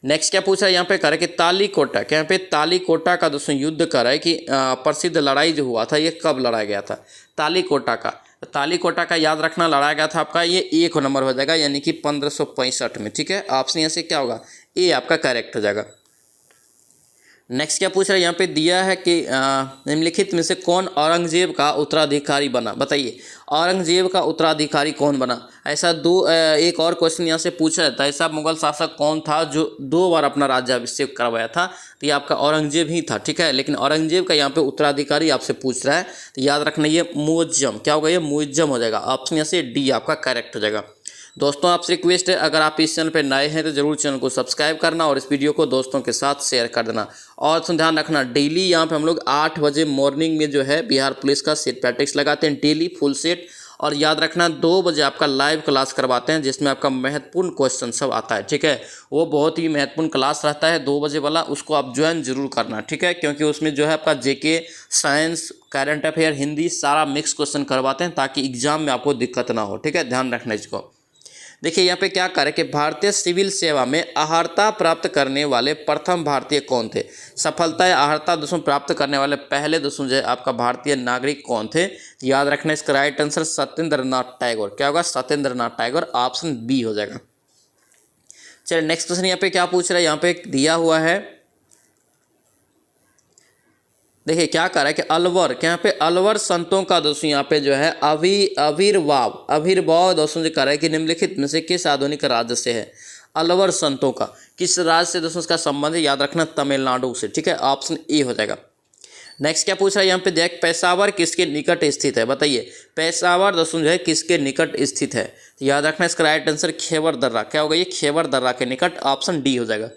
नेक्स्ट क्या पूछा है, यहाँ पे कह रहा है कि तालीकोटा, क्या यहाँ पे तालीकोटा का दोस्तों युद्ध कर रहा है कि प्रसिद्ध लड़ाई जो हुआ था ये कब लड़ाया गया था, तालीकोटा का, तालीकोटा का याद रखना लड़ाया गया था आपका, ये 1 नंबर हो जाएगा, यानी कि 1565 में, ठीक है। ऑप्शन यहाँ से क्या होगा, ए आपका करेक्ट हो जाएगा। नेक्स्ट क्या पूछ रहा है, यहाँ पे दिया है कि निम्नलिखित में से कौन औरंगजेब का उत्तराधिकारी बना, बताइए औरंगजेब का उत्तराधिकारी कौन बना। ऐसा एक और क्वेश्चन यहाँ से पूछा जाता है, ऐसा मुगल शासक कौन था जो 2 बार अपना राज्याभिषेक करवाया था, तो ये आपका औरंगजेब ही था, ठीक है। लेकिन औरंगजेब का यहाँ पे उत्तराधिकारी आपसे पूछ रहा है, तो याद रखना ये मुअज्जम, क्या होगा, ये मुअज्जम हो जाएगा, ऑप्शन यहाँ से डी आपका करेक्ट हो जाएगा। दोस्तों आपसे रिक्वेस्ट है, अगर आप इस चैनल पर नए हैं तो जरूर चैनल को सब्सक्राइब करना और इस वीडियो को दोस्तों के साथ शेयर कर देना। और तो ध्यान रखना डेली यहाँ पे हम लोग 8 बजे मॉर्निंग में जो है बिहार पुलिस का सेट प्रैक्टिस लगाते हैं डेली फुल सेट, और याद रखना 2 बजे आपका लाइव क्लास करवाते हैं जिसमें आपका महत्वपूर्ण क्वेश्चन सब आता है, ठीक है। वो बहुत ही महत्वपूर्ण क्लास रहता है 2 बजे वाला, उसको आप ज्वाइन जरूर करना, ठीक है, क्योंकि उसमें जो है आपका जेके, साइंस, करंट अफेयर, हिंदी सारा मिक्स क्वेश्चन करवाते हैं ताकि एग्जाम में आपको दिक्कत ना हो, ठीक है, ध्यान रखना इसको। देखिए यहाँ पे क्या करें कि भारतीय सिविल सेवा में अर्हता प्राप्त करने वाले प्रथम भारतीय कौन थे, सफलता या अर्हता दोस्तों प्राप्त करने वाले पहले दोस्तों जो आपका भारतीय नागरिक कौन थे, याद रखना इसका राइट आंसर सत्येंद्र नाथ टैगोर, क्या होगा, सत्येंद्र नाथ टैगोर, ऑप्शन बी हो जाएगा। चलिए नेक्स्ट क्वेश्चन यहाँ पे क्या पूछ रहा है, यहाँ पे दिया हुआ है, देखिए क्या कह रहा है कि अलवर, क्या यहाँ पे अलवर संतों का दोस्तों यहाँ पे जो है आविर्भाव दोस्तों जो कह रहा है कि निम्नलिखित में से किस आधुनिक राज्य से है, अलवर संतों का किस राज्य से दोस्तों इसका संबंध है, याद रखना तमिलनाडु से, ठीक है, ऑप्शन ए हो जाएगा। नेक्स्ट क्या पूछ रहा है, यहाँ पे देख पेशावर किसके निकट स्थित है, बताइए पेशावर दोस्तों जो है किसके निकट स्थित है, तो याद रखना इसका राइट आंसर खेवर दर्रा, क्या होगा, ये खेवर दर्रा के निकट, ऑप्शन डी हो जाएगा।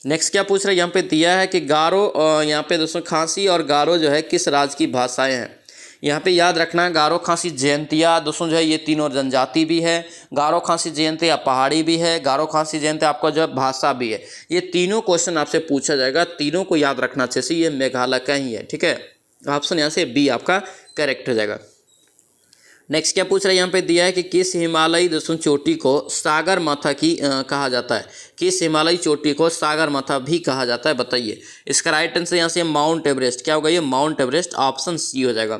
नेक्स्ट क्या पूछ रहा है, यहाँ पे दिया है कि गारो, यहाँ पे दोस्तों खांसी और गारो जो है किस राज्य की भाषाएं हैं, यहाँ पे याद रखना गारो खांसी जयंतिया दोस्तों जो है ये तीनों जनजाति भी है, गारो खांसी जयंतिया पहाड़ी भी है, गारो खांसी जयंतिया आपका जो है भाषा भी है, ये तीनों क्वेश्चन आपसे पूछा जाएगा, तीनों को याद रखना अच्छे से, ये मेघालय का ही है, ठीक है, ऑप्शन यहाँ से बी आपका करेक्ट हो जाएगा। नेक्स्ट क्या पूछ रहा है यहाँ पे दिया है कि किस हिमालयी चोटी को सागर माथा की कहा जाता है। किस हिमालयी चोटी को सागर माथा भी कहा जाता है, बताइए। इसका राइट आंसर यहाँ से माउंट एवरेस्ट। क्या होगा ये? माउंट एवरेस्ट, ऑप्शन सी हो जाएगा।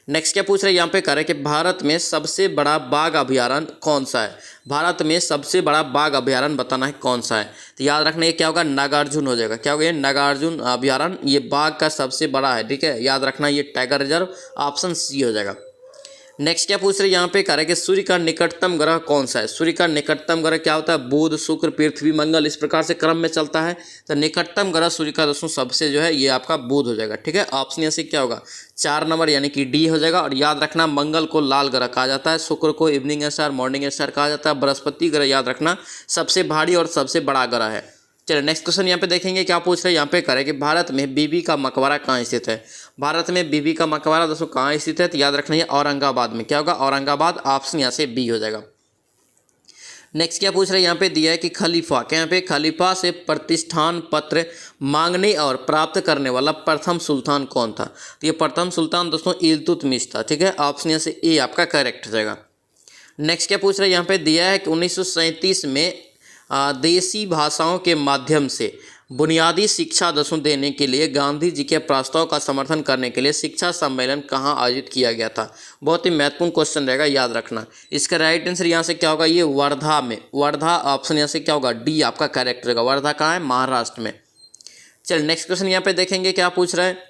नेक्स्ट क्या पूछ रहे हैं यहाँ पे, कह रहे हैं कि भारत में सबसे बड़ा बाघ अभयारण्य कौन सा है। भारत में सबसे बड़ा बाघ अभयारण्य बताना है कौन सा है। तो याद रखना ये क्या होगा? नागार्जुन हो जाएगा। क्या होगा ये? नागार्जुन अभयारण्य, ये बाघ का सबसे बड़ा है, ठीक है। याद रखना ये टाइगर रिजर्व, ऑप्शन सी हो जाएगा। नेक्स्ट क्या पूछ रहे हैं यहाँ पे, कह रहे हैं कि सूर्य का निकटतम ग्रह कौन सा है। सूर्य का निकटतम ग्रह क्या होता है? बुध, शुक्र, पृथ्वी, मंगल, इस प्रकार से क्रम में चलता है। तो निकटतम ग्रह सूर्य का दोस्तों सबसे जो है ये आपका बुध हो जाएगा, ठीक है। ऑप्शन यहाँ से क्या होगा? 4 नंबर यानी कि डी हो जाएगा। और याद रखना मंगल को लाल ग्रह कहा जाता है, शुक्र को इवनिंग स्टार, मॉर्निंग स्टार कहा जाता है, बृहस्पति ग्रह याद रखना सबसे भारी और सबसे बड़ा ग्रह है। चलिए नेक्स्ट क्वेश्चन यहाँ पे देखेंगे क्या पूछ रहे हैं यहाँ पे, करें कि भारत में बीबी का मकबरा कहाँ स्थित है। भारत में बीबी का मकबरा दोस्तों कहाँ स्थित है? तो याद रखना है औरंगाबाद में। क्या होगा? औरंगाबाद, ऑप्शन यहाँ से बी हो जाएगा। नेक्स्ट क्या पूछ रहे हैं यहाँ पे दिया है कि खलीफा, क्या यहाँ पे खलीफा से प्रतिष्ठान पत्र मांगने और प्राप्त करने वाला प्रथम सुल्तान कौन था। तो ये प्रथम सुल्तान दोस्तों इल्तुतमिश था, ठीक है। ऑप्शन यहाँ से ए आपका करेक्ट हो जाएगा। नेक्स्ट क्या पूछ रहे हैं यहाँ पे दिया है कि 1937 में देसी भाषाओं के माध्यम से बुनियादी शिक्षा देने के लिए गांधी जी के प्रस्ताव का समर्थन करने के लिए शिक्षा सम्मेलन कहाँ आयोजित किया गया था। बहुत ही महत्वपूर्ण क्वेश्चन रहेगा, याद रखना। इसका राइट आंसर यहाँ से क्या होगा? ये वर्धा में। वर्धा, ऑप्शन यहाँ से क्या होगा? डी आपका करेक्ट रहेगा। वर्धा कहाँ है? महाराष्ट्र में। चल नेक्स्ट क्वेश्चन यहाँ पे देखेंगे क्या पूछ रहा है।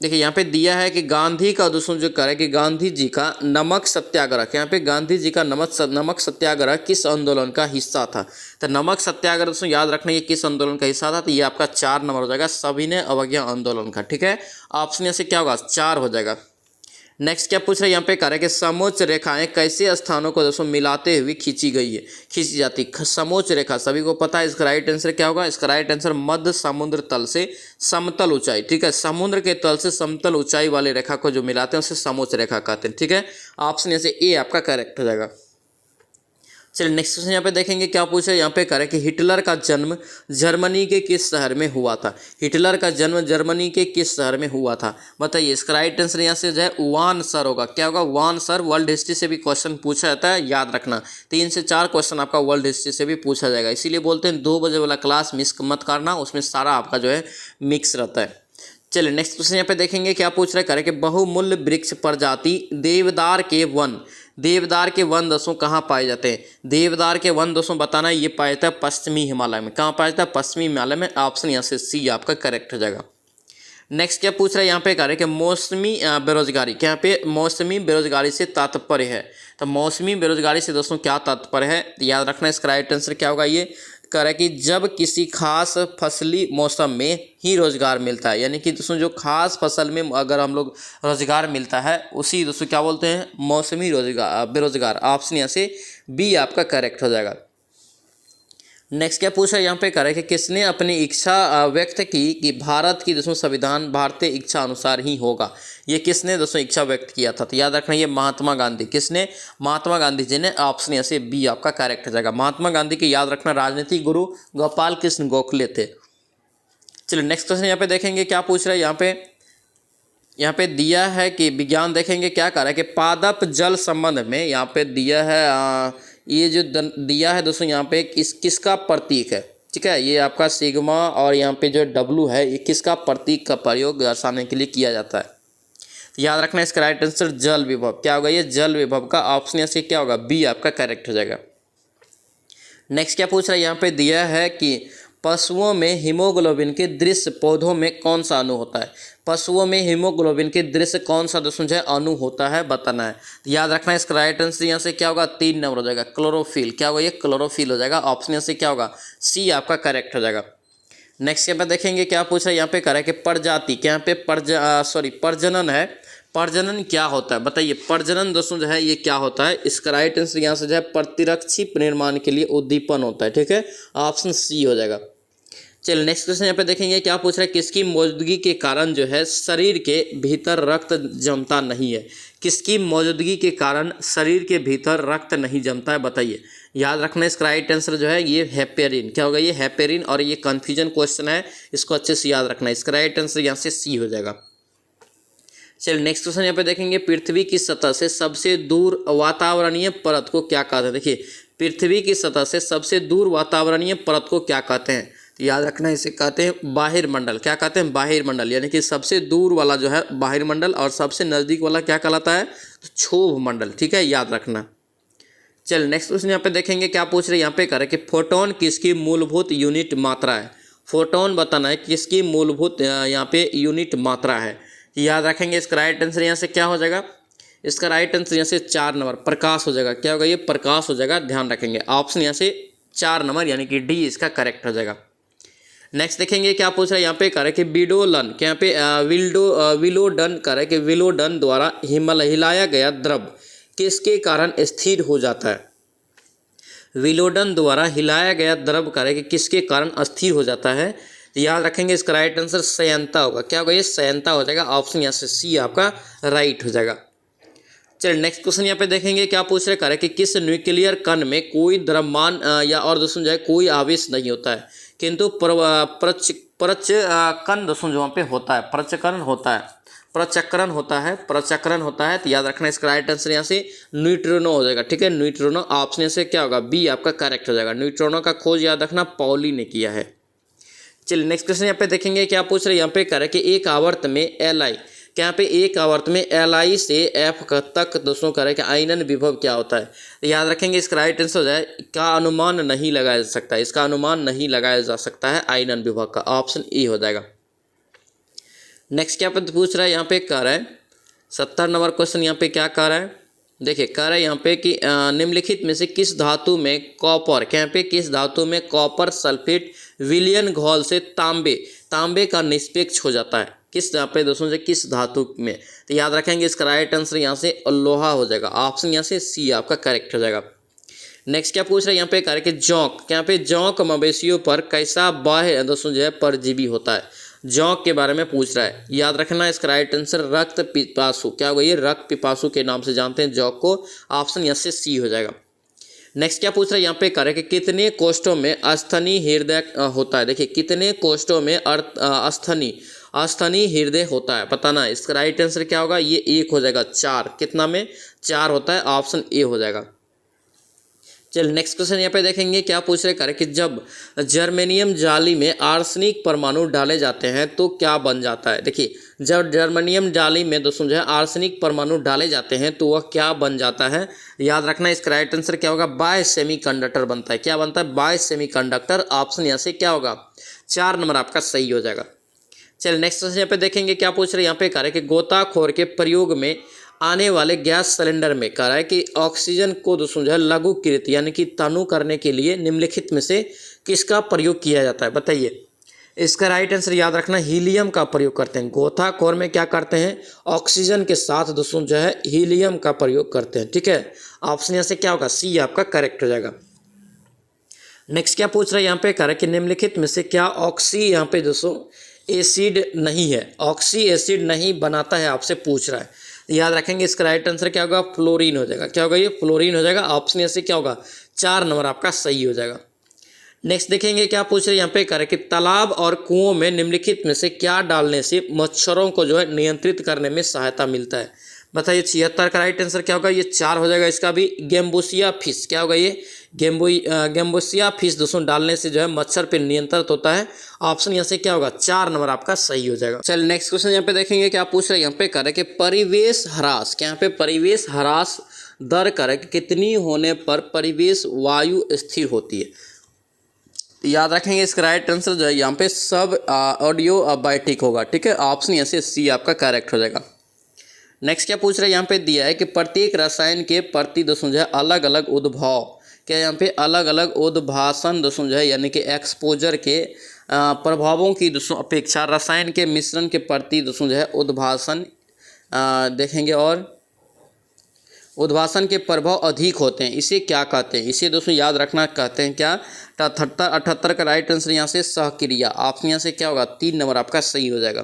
देखिए यहाँ पे दिया है कि गांधी का दोस्तों जो करे कि गांधी जी का नमक सत्याग्रह, यहाँ पे गांधी जी का नमक सत्याग्रह किस आंदोलन का हिस्सा था। तो नमक सत्याग्रह दोस्तों याद रखना ये किस आंदोलन का हिस्सा था। तो ये आपका 4 नंबर हो जाएगा, सविनय अवज्ञा आंदोलन का, ठीक है। ऑप्शन यहाँ से क्या होगा? 4 हो जाएगा। नेक्स्ट क्या पूछ रहे हैं यहाँ पे, कह रहे हैं कि समोच्च रेखाएं कैसे स्थानों को दोस्तों मिलाते हुए खींची जाती। समोच्च रेखा सभी को पता है, इसका राइट आंसर क्या होगा? इसका राइट आंसर मध्य समुद्र तल से समतल ऊंचाई, ठीक है। समुद्र के तल से समतल ऊंचाई वाली रेखा को जो मिलाते हैं उसे समोच्च रेखा कहते हैं, ठीक है। ऑप्शन यहाँ से ए आपका करेक्ट हो जाएगा। चलिए नेक्स्ट क्वेश्चन यहाँ पे देखेंगे क्या पूछा। यहाँ पे करें कि हिटलर का जन्म जर्मनी के किस शहर में हुआ था। हिटलर का जन्म जर्मनी के किस शहर में हुआ था, बताइए। इसका राइट आंसर यहाँ से जो है वान सर होगा। क्या होगा? वान सर। वर्ल्ड हिस्ट्री से भी क्वेश्चन पूछा जाता है, याद रखना। 3 से 4 क्वेश्चन आपका वर्ल्ड हिस्ट्री से भी पूछा जाएगा, इसीलिए बोलते हैं 2 बजे वाला क्लास मिस मत करना, उसमें सारा आपका जो है मिक्स रहता है। चलिए नेक्स्ट क्वेश्चन यहाँ पे देखेंगे क्या पूछ रहे हैं, करें कि बहुमूल्य वृक्ष प्रजाति देवदार के वन दोस्तों कहाँ पाए जाते हैं। देवदार के वन दोस्तों बताना ये पाया जाता है पश्चिमी हिमालय में। कहाँ पाया जाता है? पश्चिमी हिमालय में। ऑप्शन यहाँ से सी आपका करेक्ट हो जाएगा। नेक्स्ट क्या पूछ रहा है यहाँ पे, कह रहे हैं कि मौसमी बेरोजगारी, क्या यहाँ पे मौसमी बेरोजगारी से तात्पर्य है। तो मौसमी बेरोजगारी से दोस्तों क्या तात्पर्य है, याद रखना। इसका राइट आंसर क्या होगा? ये कह रहा है कि जब किसी खास फसली मौसम में ही रोजगार मिलता है, यानी कि दोस्तों जो खास फसल में अगर हम लोग रोजगार मिलता है उसी दोस्तों क्या बोलते हैं? मौसमी रोजगार बेरोजगार। ऑप्शन यहाँ से बी आपका करेक्ट हो जाएगा। नेक्स्ट क्या पूछा यहाँ पे, करें कि किसने अपनी इच्छा व्यक्त की कि भारत की दोस्तों संविधान भारतीय इच्छा अनुसार ही होगा। ये किसने दोस्तों इच्छा व्यक्त किया था? तो याद रखना ये महात्मा गांधी। किसने? महात्मा गांधी जी ने। ऑप्शन यहाँ से बी आपका करेक्ट हो जाएगा। महात्मा गांधी के याद रखना राजनीतिक गुरु गोपाल कृष्ण गोखले थे। चलिए नेक्स्ट क्वेश्चन यहाँ पे देखेंगे क्या पूछ रहे हैं। यहाँ पे दिया है कि विज्ञान देखेंगे क्या कर रहा है कि पादप जल संबंध में यहाँ पे दिया है ये जो दिया है दोस्तों यहाँ पे किसका प्रतीक है, ठीक है। ये आपका सिग्मा और यहाँ पे जो डब्लू है ये किसका प्रतीक का प्रयोग दर्शाने के लिए किया जाता है। तो याद रखना इसका राइट आंसर जल विभव। क्या होगा? ये जल विभव का। ऑप्शन यहाँ से क्या होगा? बी आपका करेक्ट हो जाएगा। नेक्स्ट क्या पूछ रहा है यहाँ पे दिया है कि पशुओं में हीमोग्लोबिन के दृश्य पौधों में कौन सा अणु होता है। पशुओं में हीमोग्लोबिन के दृश्य कौन सा दोस्तों जो है अणु होता है बताना है। तो याद रखना इसका राइट आंसर यहाँ से क्या होगा? 3 नंबर हो जाएगा, क्लोरोफिल। क्या होगा? ये क्लोरोफिल हो जाएगा। ऑप्शन यहाँ से क्या होगा? सी आपका करेक्ट हो जाएगा। नेक्स्ट यहाँ पे देखेंगे क्या पूछ रहा है यहाँ पे, कह रहा है कि प्रजाति, क्या यहाँ पे प्रजनन है। प्रजनन क्या होता है बताइए। प्रजनन दोस्तों जो है ये क्या होता है। इसका राइट आंसर यहाँ से जो है प्रतिरक्षी निर्माण के लिए उद्दीपन होता है, ठीक है। ऑप्शन सी हो जाएगा। चलिए नेक्स्ट क्वेश्चन यहाँ पे देखेंगे क्या पूछ रहा है, किसकी मौजूदगी के कारण जो है शरीर के भीतर रक्त जमता नहीं है। किसकी मौजूदगी के कारण शरीर के भीतर रक्त नहीं जमता है बताइए। याद रखना इसका राइट आंसर जो है ये हेपेरिन। क्या होगा? ये हेपेरिन। और ये कन्फ्यूजन क्वेश्चन है, इसको अच्छे से याद रखना। इसका राइट आंसर यहाँ से सी हो जाएगा। चलिए नेक्स्ट क्वेश्चन यहाँ पे देखेंगे, पृथ्वी की सतह से सबसे दूर वातावरणीय परत को क्या कहते हैं। देखिए पृथ्वी की सतह से सबसे दूर वातावरणीय परत को क्या कहते हैं, तो याद रखना इसे कहते हैं बाहिरमंडल। क्या कहते हैं, बाहिरमंडल, यानी कि सबसे दूर वाला जो है बाहिरमंडल और सबसे नज़दीक वाला क्या कहलाता है, तो क्षोभ मंडल। ठीक है, याद रखना। चल नेक्स्ट क्वेश्चन यहाँ पे देखेंगे, क्या पूछ रहे हैं यहाँ पे करें कि फोटोन किसकी मूलभूत यूनिट मात्रा है। फोटोन बताना है किसकी मूलभूत यहाँ पे यूनिट मात्रा है। याद रखेंगे इसका राइट आंसर यहाँ से क्या हो जाएगा, इसका राइट आंसर यहाँ से 4 नंबर प्रकाश हो जाएगा। क्या होगा, ये प्रकाश हो जाएगा, ध्यान रखेंगे। ऑप्शन यहाँ से 4 नंबर यानी कि डी इसका करेक्ट हो जाएगा। नेक्स्ट देखेंगे क्या पूछ रहा है यहाँ पे करें कि विडोलन, क्या यहाँ पे विलोडन करें कि विलोडन द्वारा हिलाया गया द्रव किसके कारण स्थिर हो जाता है। विलोडन द्वारा हिलाया गया द्रव करें कि किसके कारण अस्थिर हो जाता है, तो याद रखेंगे इसका राइट आंसर संयंता होगा। क्या होगा, ये संयंता हो जाएगा। ऑप्शन यहाँ से सी आपका राइट हो जाएगा। चलिए नेक्स्ट क्वेश्चन यहाँ पे देखेंगे, क्या पूछ रहे करें कि किस न्यूक्लियर कण में कोई द्रव्यमान या और दोस्तों जो है कोई आवेश नहीं होता है, किंतु प्रचकन दोस्तों जो वहाँ पे होता है, प्रचकरण होता है। तो याद रखना इसका राइट आंसर यहाँ से न्यूट्रिनो हो जाएगा। ठीक है, न्यूट्रिनो। ऑप्शन से क्या होगा, बी आपका करेक्ट हो जाएगा। न्यूट्रिनो का खोज याद रखना पॉली ने किया है। चलिए नेक्स्ट क्वेश्चन यहाँ पे देखेंगे, क्या पूछ रहे हैं यहाँ पे करें कि एक आवर्त में Li, क्या यहाँ पे एक आवर्त में Li से F तक दोस्तों करें कि आयनन विभव क्या होता है। तो याद रखेंगे इसका राइट आंसर हो जाए का अनुमान नहीं लगाया जा सकता है, इसका अनुमान नहीं लगाया जा सकता है आयनन विभव का। ऑप्शन ए हो जाएगा। नेक्स्ट क्या पूछ रहा है यहाँ पे कह रहा है 70 नंबर क्वेश्चन यहाँ पे क्या कह रहा है, देखिए कह रहा है यहाँ पे कि निम्नलिखित में से किस धातु में कॉपर, क्या यहाँ पे किस धातु में कॉपर सल्फेट विलयन घोल से तांबे का निष्पेक्ष हो जाता है। किस यहाँ पे दोस्तों से किस धातु में, तो याद रखेंगे इसका राइट आंसर यहाँ से लोहा हो जाएगा। ऑप्शन यहाँ से सी आपका करेक्ट हो जाएगा। नेक्स्ट क्या पूछ रहे हैं यहाँ पे कह रहे कि जौंक, क्या यहाँ पे जौंक मवेशियों पर कैसा बाह्य दोस्तों जो है परजीवी होता है। जौंक के बारे में पूछ रहा है, याद रखना इसका राइट आंसर रक्त पिपासु। क्या होगा, ये रक्त पिपासु के नाम से जानते हैं जौंक को। ऑप्शन यहाँ से सी हो जाएगा। नेक्स्ट क्या पूछ रहा है यहाँ पे करें कि कितने कोष्ठों में अस्थनि हृदय होता है। देखिए कितने कोष्ठों में अस्थनि हृदय होता है, पता ना। इसका राइट आंसर क्या होगा, ये 1 हो जाएगा। 4 कितना में 4 होता है। ऑप्शन ए हो जाएगा। चलिए नेक्स्ट क्वेश्चन यहाँ पे देखेंगे, क्या पूछ रहे करें कि जब जर्मेनियम जाली में आर्सेनिक परमाणु डाले जाते हैं तो क्या बन जाता है। देखिए जब जर्मेनियम जाली में दोस्तों जो है आर्सेनिक परमाणु डाले जाते हैं तो वह क्या बन जाता है। याद रखना इसका राइट आंसर क्या होगा, बाय सेमीकंडक्टर बनता है। क्या बनता है, बाय सेमीकंडक्टर। ऑप्शन यहाँ से क्या होगा, 4 नंबर आपका सही हो जाएगा। चलिए नेक्स्ट क्वेश्चन यहाँ पे देखेंगे, क्या पूछ रहे हैं यहाँ पे करें कि गोताखोर के प्रयोग में आने वाले गैस सिलेंडर में कह रहा है कि ऑक्सीजन को दोस्तों जो है लघुकृत यानी कि तनु करने के लिए निम्नलिखित में से किसका प्रयोग किया जाता है, बताइए। इसका राइट आंसर याद रखना हीलियम का प्रयोग करते हैं। गोताखोर में क्या करते हैं, ऑक्सीजन के साथ दोस्तों जो है हीलियम का प्रयोग करते हैं। ठीक है, ऑप्शन यहाँ से क्या होगा, सी आपका करेक्ट हो जाएगा। नेक्स्ट क्या पूछ रहा है यहाँ पे कह रहा है कि निम्नलिखित में से क्या ऑक्सी यहाँ पे दोस्तों एसिड नहीं है, ऑक्सी एसिड नहीं बनाता है, आपसे पूछ रहा है। याद रखेंगे इसका राइट आंसर क्या होगा, फ्लोरीन हो जाएगा। क्या होगा, ये फ्लोरीन हो जाएगा। ऑप्शन ऐसे क्या होगा, 4 नंबर आपका सही हो जाएगा। नेक्स्ट देखेंगे, क्या पूछ रहे हैं यहाँ पे करें कि तालाब और कुओं में निम्नलिखित में से क्या डालने से मच्छरों को जो है नियंत्रित करने में सहायता मिलता है, बताइए। 76 का राइट आंसर क्या होगा, ये 4 हो जाएगा। इसका भी गेम्बुसिया फिश, क्या होगा, ये गेम्बुसिया फिश दोस्तों डालने से जो है मच्छर पे नियंत्रित होता है। ऑप्शन यहाँ से क्या होगा, 4 नंबर आपका सही हो जाएगा। चल नेक्स्ट क्वेश्चन यहाँ पे देखेंगे, क्या पूछ रहे हैं यहाँ पे करें कि परिवेश ह्रास, क्या यहाँ पे परिवेश ह्रास दर करें कि कितनी होने पर परिवेश वायु स्थिर होती है। याद रखेंगे इसका राइट आंसर जो है यहाँ पे सब ऑडियोबाइटिक होगा। ठीक है, ऑप्शन यहाँ से सी आपका करेक्ट हो जाएगा। नेक्स्ट क्या पूछ रहे हैं यहाँ पे दिया है कि प्रत्येक रसायन के प्रति दोस्तों जो है अलग अलग उद्भाव, क्या यहाँ पे अलग अलग उद्भासन दोस्तों जो है यानी कि एक्सपोजर के प्रभावों की दोस्तों अपेक्षा रसायन के मिश्रण के प्रति दोस्तों जो है उद्भासन देखेंगे और उद्भासन के प्रभाव अधिक होते हैं। इसे क्या कहते हैं, इसे दोस्तों याद रखना कहते हैं क्या, 78 का राइट आंसर यहाँ से सहक्रिया। ऑप्शन यहाँ से क्या होगा, 3 नंबर आपका सही हो जाएगा।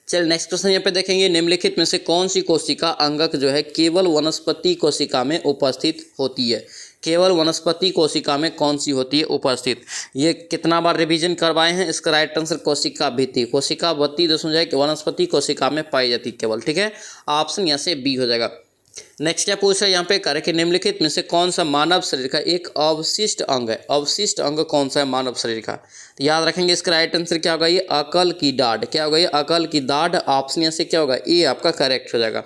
चल नेक्स्ट क्वेश्चन यहाँ पे देखेंगे, निम्नलिखित में से कौन सी कोशिका अंगक जो है केवल वनस्पति कोशिका में उपस्थित होती है। केवल वनस्पति कोशिका में कौन सी होती है उपस्थित। ये कितना बार रिवीजन करवाए हैं, इसका राइट आंसर कोशिका भित्ति, कोशिका भित्ति दोस्तों जो है कि वनस्पति कोशिका में पाई जाती है केवल, ठीक है। ऑप्शन यहाँ से बी हो जाएगा। नेक्स्ट क्या पूछ रहा है यहाँ पे, करे कि निम्नलिखित में से कौन सा मानव शरीर का एक अवशिष्ट अंग है। अवशिष्ट अंग कौन सा है मानव शरीर का, तो याद रखेंगे इसका राइट आंसर क्या होगा, ये अकल की दाढ़। क्या होगा, ये अकल की दाढ़। ऑप्शन यहाँ से क्या होगा, ए आपका करेक्ट हो जाएगा।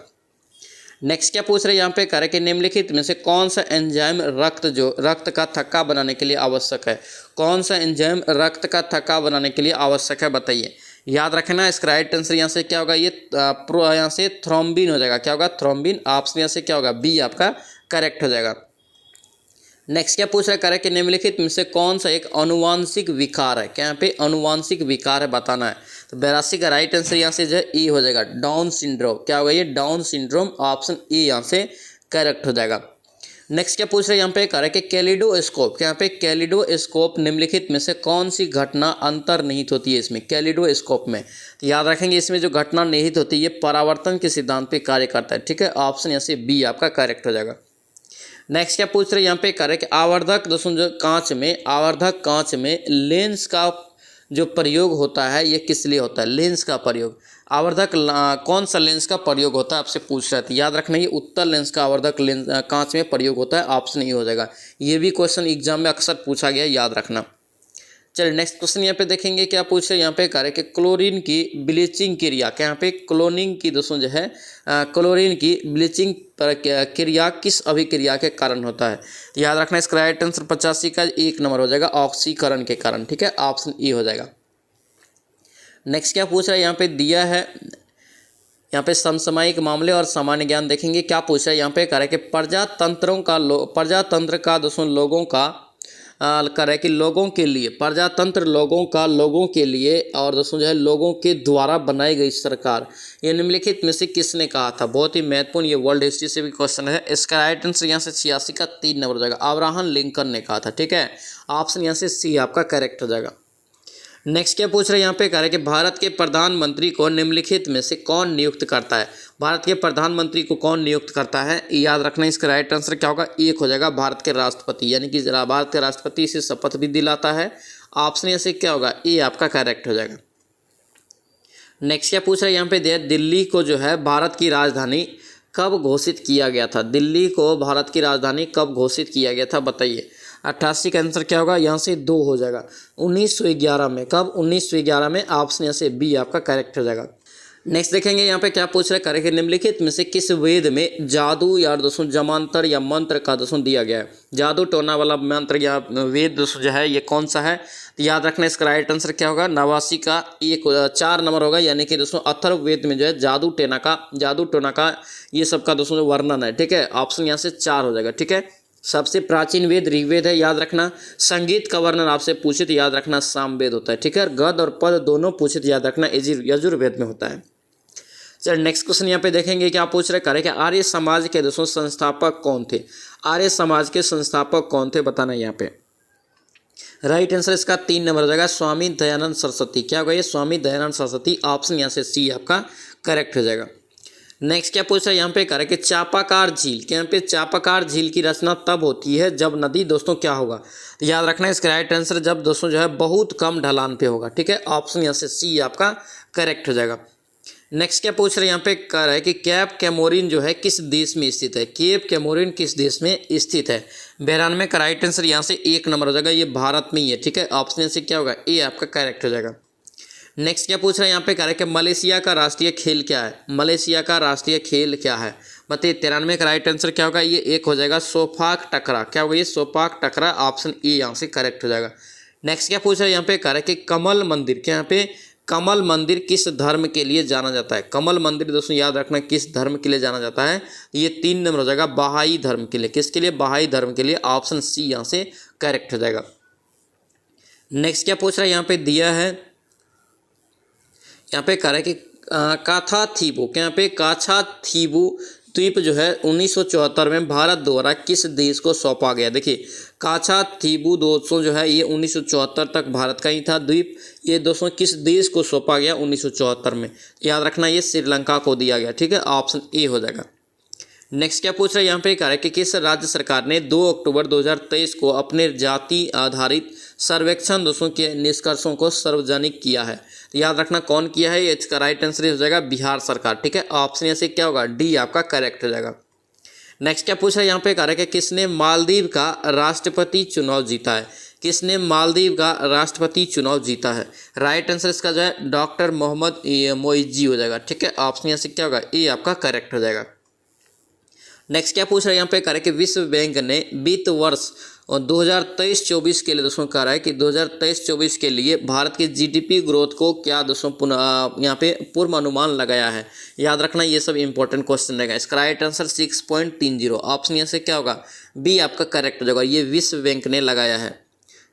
नेक्स्ट क्या पूछ रहे हैं यहाँ पे, करे कि निम्नलिखित में से कौन सा एंजाइम रक्त का थक्का बनाने के लिए आवश्यक है। कौन सा एंजाइम रक्त का थक्का बनाने के लिए आवश्यक है, बताइए। याद रखना इसका राइट आंसर यहाँ से क्या होगा, ये यहाँ से थ्रोम्बिन हो जाएगा। क्या होगा, थ्रोम्बिन। ऑप्शन यहाँ से क्या होगा, बी आपका करेक्ट हो जाएगा। नेक्स्ट क्या पूछ रहा है, करे कि निम्नलिखित में से कौन सा एक अनुवांशिक विकार है। क्या यहाँ पे अनुवांशिक विकार है, बताना है। तो 82 का राइट आंसर यहाँ से जो है ए हो जाएगा, डाउन सिंड्रोम। क्या होगा, ये डाउन सिंड्रोम। ऑप्शन ए यहाँ से करेक्ट हो जाएगा। नेक्स्ट क्या पूछ रहे हैं यहाँ पे, करे कि कैलिडोस्कोप। क्या यहाँ पे कैलिडोस्कोप निम्नलिखित में से कौन सी घटना अंतर्निहित होती है इसमें, कैलिडोस्कोप में। तो याद रखेंगे इसमें जो घटना निहित होती है ये परावर्तन के सिद्धांत पे कार्य करता है, ठीक है। ऑप्शन यहाँ से बी आपका करेक्ट हो जाएगा। नेक्स्ट क्या पूछ रहे हैं यहाँ पे, करे कि आवर्धक दोस्तों जो आवर्धक कांच में लेंस का जो प्रयोग होता है ये किस लिए होता है, लेंस का प्रयोग। आवर्धक कौन सा लेंस का प्रयोग होता है आपसे पूछ रहा था। याद रखना ये उत्तल लेंस का आवर्धक लेंस कांच में प्रयोग होता है। ऑप्शन ही हो जाएगा। ये भी क्वेश्चन एग्जाम में अक्सर पूछा गया, याद रखना। चलिए नेक्स्ट क्वेश्चन यहाँ पे देखेंगे, क्या पूछ रहे हैं यहाँ पे, करे कि क्लोरीन की ब्लीचिंग क्रिया। क्या यहाँ पे क्लोनिंग की दोस्तों जो है क्लोरीन की ब्लीचिंग क्रिया किस अभिक्रिया के कारण होता है। याद रखना इसका राइट आंसर 85 का 1 नंबर हो जाएगा, ऑक्सीकरण के कारण, ठीक है। ऑप्शन ई हो जाएगा। नेक्स्ट क्या पूछ रहा है यहाँ पे, दिया है यहाँ पे समसामयिक मामले और सामान्य ज्ञान देखेंगे। क्या पूछ रहा है यहाँ पे, करे कि प्रजातंत्र का दोस्तों लोगों का करे कि लोगों के लिए, प्रजातंत्र लोगों के लिए और दोस्तों जो है लोगों के द्वारा बनाई गई सरकार, ये निम्नलिखित में से किसने कहा था। बहुत ही महत्वपूर्ण, ये वर्ल्ड हिस्ट्री से भी क्वेश्चन है। इसका राइट आंसर यहाँ से 86 का 3 नंबर हो जाएगा, अब्राहम लिंकन ने कहा था, ठीक है। ऑप्शन यहाँ से सी आपका करेक्ट हो जाएगा। नेक्स्ट क्या पूछ रहे हैं यहाँ पे, कह रहे हैं कि भारत के प्रधानमंत्री को निम्नलिखित में से कौन नियुक्त करता है। भारत के प्रधानमंत्री को कौन नियुक्त करता है, याद रखना इसका राइट आंसर क्या होगा, एक हो जाएगा, भारत के राष्ट्रपति। यानी कि भारत के राष्ट्रपति इसे शपथ भी दिलाता है। ऑप्शन यहाँ से क्या होगा, ए आपका करेक्ट हो जाएगा। नेक्स्ट क्या पूछ रहे हैं यहाँ पे, दिल्ली को जो है भारत की राजधानी कब घोषित किया गया था। दिल्ली को भारत की राजधानी कब घोषित किया गया था, बताइए। 88 का आंसर क्या होगा, यहाँ से 2 हो जाएगा, 1911 में। कब, 1911 में। ऑप्शन यहाँ से बी आपका करेक्ट हो जाएगा। नेक्स्ट देखेंगे यहाँ पे क्या पूछ रहे हैं, करेंगे निम्नलिखित में से किस वेद में जादू या दोस्तों जमांतर या मंत्र का दोस्तों दिया गया है। जादू टोना वाला मंत्र या वेद दोस्तों जो है ये कौन सा है, तो याद रखना इसका राइट आंसर क्या होगा, 89 का 4 नंबर होगा। यानी कि दोस्तों अथर्व वेद में जो है जादू टोना का ये सबका दोस्तों जो वर्णन है, ठीक है। ऑप्शन यहाँ से 4 हो जाएगा, ठीक है। सबसे प्राचीन वेद ऋग्वेद है, याद रखना। संगीत का वर्णन आपसे पूछे तो याद रखना सामवेद होता है, ठीक है। गद और पद दोनों पूछे तो याद रखना यजुर्वेद में होता है। चलिए नेक्स्ट क्वेश्चन यहाँ पे देखेंगे, क्या पूछ रहे, करें कि आर्य समाज के दोस्तों संस्थापक कौन थे। आर्य समाज के संस्थापक कौन थे, बताना यहाँ पे। राइट आंसर इसका 3 नंबर हो जाएगा, स्वामी दयानंद सरस्वती। क्या होगा, ये स्वामी दयानंद सरस्वती। ऑप्शन यहाँ से सी आपका करेक्ट हो जाएगा। नेक्स्ट क्या पूछ रहा है यहाँ पे, करें कि चापाकार झील, क्या यहाँ पे चापाकार झील की रचना तब होती है जब नदी दोस्तों क्या होगा, तो याद रखना इसका राइट आंसर जब दोस्तों जो है बहुत कम ढलान पे होगा, ठीक है। ऑप्शन यहाँ से सी आपका करेक्ट हो जाएगा। नेक्स्ट क्या पूछ रहे हैं यहाँ पे, कह रहा है कि कैप कैमोरिन जो है किस देश में स्थित है। केप कैमोरिन किस देश में स्थित है। 92 का राइट आंसर यहाँ से 1 नंबर हो जाएगा, ये भारत में ही है, ठीक है। ऑप्शन से क्या होगा, ए आपका करेक्ट हो जाएगा। नेक्स्ट क्या पूछ रहे हैं यहाँ पे, कह रहा है कि मलेशिया का राष्ट्रीय खेल क्या है। मलेशिया का राष्ट्रीय खेल क्या है, बताइए। 93 का राइट आंसर क्या होगा, ये 1 हो जाएगा, सोपाक टकरा। क्या होगा, ये सोपाक टकरा। ऑप्शन ए यहाँ से करेक्ट हो जाएगा। नेक्स्ट क्या पूछ रहे हैं यहाँ पे, कह रहा है कि कमल मंदिर, क्या यहाँ पे कमल मंदिर किस धर्म के लिए जाना जाता है। कमल मंदिर दोस्तों याद रखना किस धर्म के लिए जाना जाता है, ये 3 नंबर हो जाएगा, बहाई धर्म के लिए। किसके लिए, बहाई धर्म के लिए। ऑप्शन सी यहाँ से करेक्ट हो जाएगा। नेक्स्ट क्या पूछ रहा है यहाँ पे, दिया है यहाँ पे कह रहा है कि काथाथीबू, क्या यहाँ पे काथाथीबू द्वीप जो है 1974 में भारत द्वारा किस देश को सौंपा गया। देखिए काथाथीबू दोस्तों जो है ये 1974 तक भारत का ही था द्वीप। ये दोस्तों किस देश को सौंपा गया 1974 में, याद रखना ये श्रीलंका को दिया गया, ठीक है। ऑप्शन ए हो जाएगा। नेक्स्ट क्या पूछ रहा है यहाँ पे, कह रहा है कि किस राज्य सरकार ने 2 अक्टूबर 2023 को अपने जाति आधारित सर्वेक्षण दोस्तों के निष्कर्षों को सार्वजनिक किया है। तो याद रखना कौन किया है, इसका राइट आंसर हो जाएगा बिहार सरकार। ठीक है, ऑप्शन यहाँ से क्या होगा, डी आपका करेक्ट हो जाएगा। नेक्स्ट क्या पूछ रहा है यहाँ पे, कह रहा है कि किसने मालदीव का राष्ट्रपति चुनाव जीता है। किसने मालदीव का राष्ट्रपति चुनाव जीता है। राइट आंसर इसका जो है डॉक्टर मोहम्मद मोइजी हो जाएगा। ठीक है, ऑप्शन यहाँ से क्या होगा, ए आपका करेक्ट हो जाएगा। नेक्स्ट क्या पूछ रहा है यहाँ पे, कह रहा है कि विश्व बैंक ने वित्त वर्ष 2023-24 के लिए दोस्तों कह रहा है कि 2023-24 के लिए भारत के जीडीपी ग्रोथ को क्या दोस्तों यहाँ पे पूर्वानुमान लगाया है। याद रखना ये सब इंपॉर्टेंट क्वेश्चन रहेगा। इसका राइट आंसर 6.30, ऑप्शन यहाँ से क्या होगा, बी आपका करेक्ट हो जाएगा। ये विश्व बैंक ने लगाया है।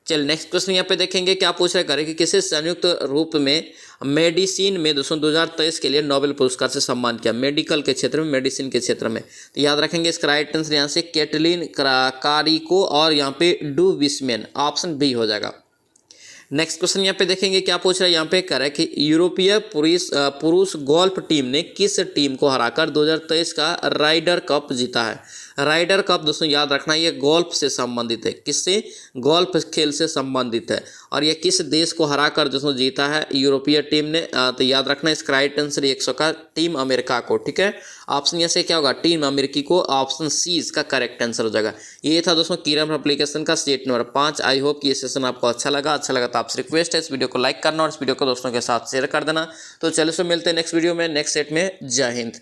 चल नेक्स्ट क्वेश्चन यहाँ पे देखेंगे क्या पूछ रहा है कि किसे संयुक्त रूप में मेडिसिन में दोस्तों 2023 के लिए नोबेल पुरस्कार से सम्मान किया। मेडिकल के क्षेत्र में, मेडिसिन के क्षेत्र में। तो याद रखेंगे इसका राइट आंसर यहाँ से कैटलिन कारिको और यहाँ पे डू विस्मैन, ऑप्शन बी हो जाएगा। नेक्स्ट क्वेश्चन यहाँ पे देखेंगे क्या पूछ रहा है यहाँ पे, कह रहा है कि यूरोपीय पुरुष गोल्फ टीम ने किस टीम को हराकर 2023 का राइडर कप जीता है। राइडर कप दोस्तों याद रखना ये गोल्फ से संबंधित है। किससे, गोल्फ खेल से संबंधित है। और ये किस देश को हराकर दोस्तों जीता है यूरोपीय टीम ने। तो याद रखना इसका राइट आंसर 100 का टीम अमेरिका को। ठीक है, ऑप्शन यहाँ से क्या होगा, टीम अमेरिकी को, ऑप्शन सी इसका करेक्ट आंसर हो जाएगा। ये था दोस्तों किरण एप्लीकेशन का सेट नंबर 5। आई होप ये सेशन आपको अच्छा लगा तो आपसे रिक्वेस्ट है इस वीडियो को लाइक करना और इस वीडियो को दोस्तों के साथ शेयर कर देना। तो चलो सो मिलते हैं नेक्स्ट वीडियो में, नेक्स्ट सेट में। जय हिंद।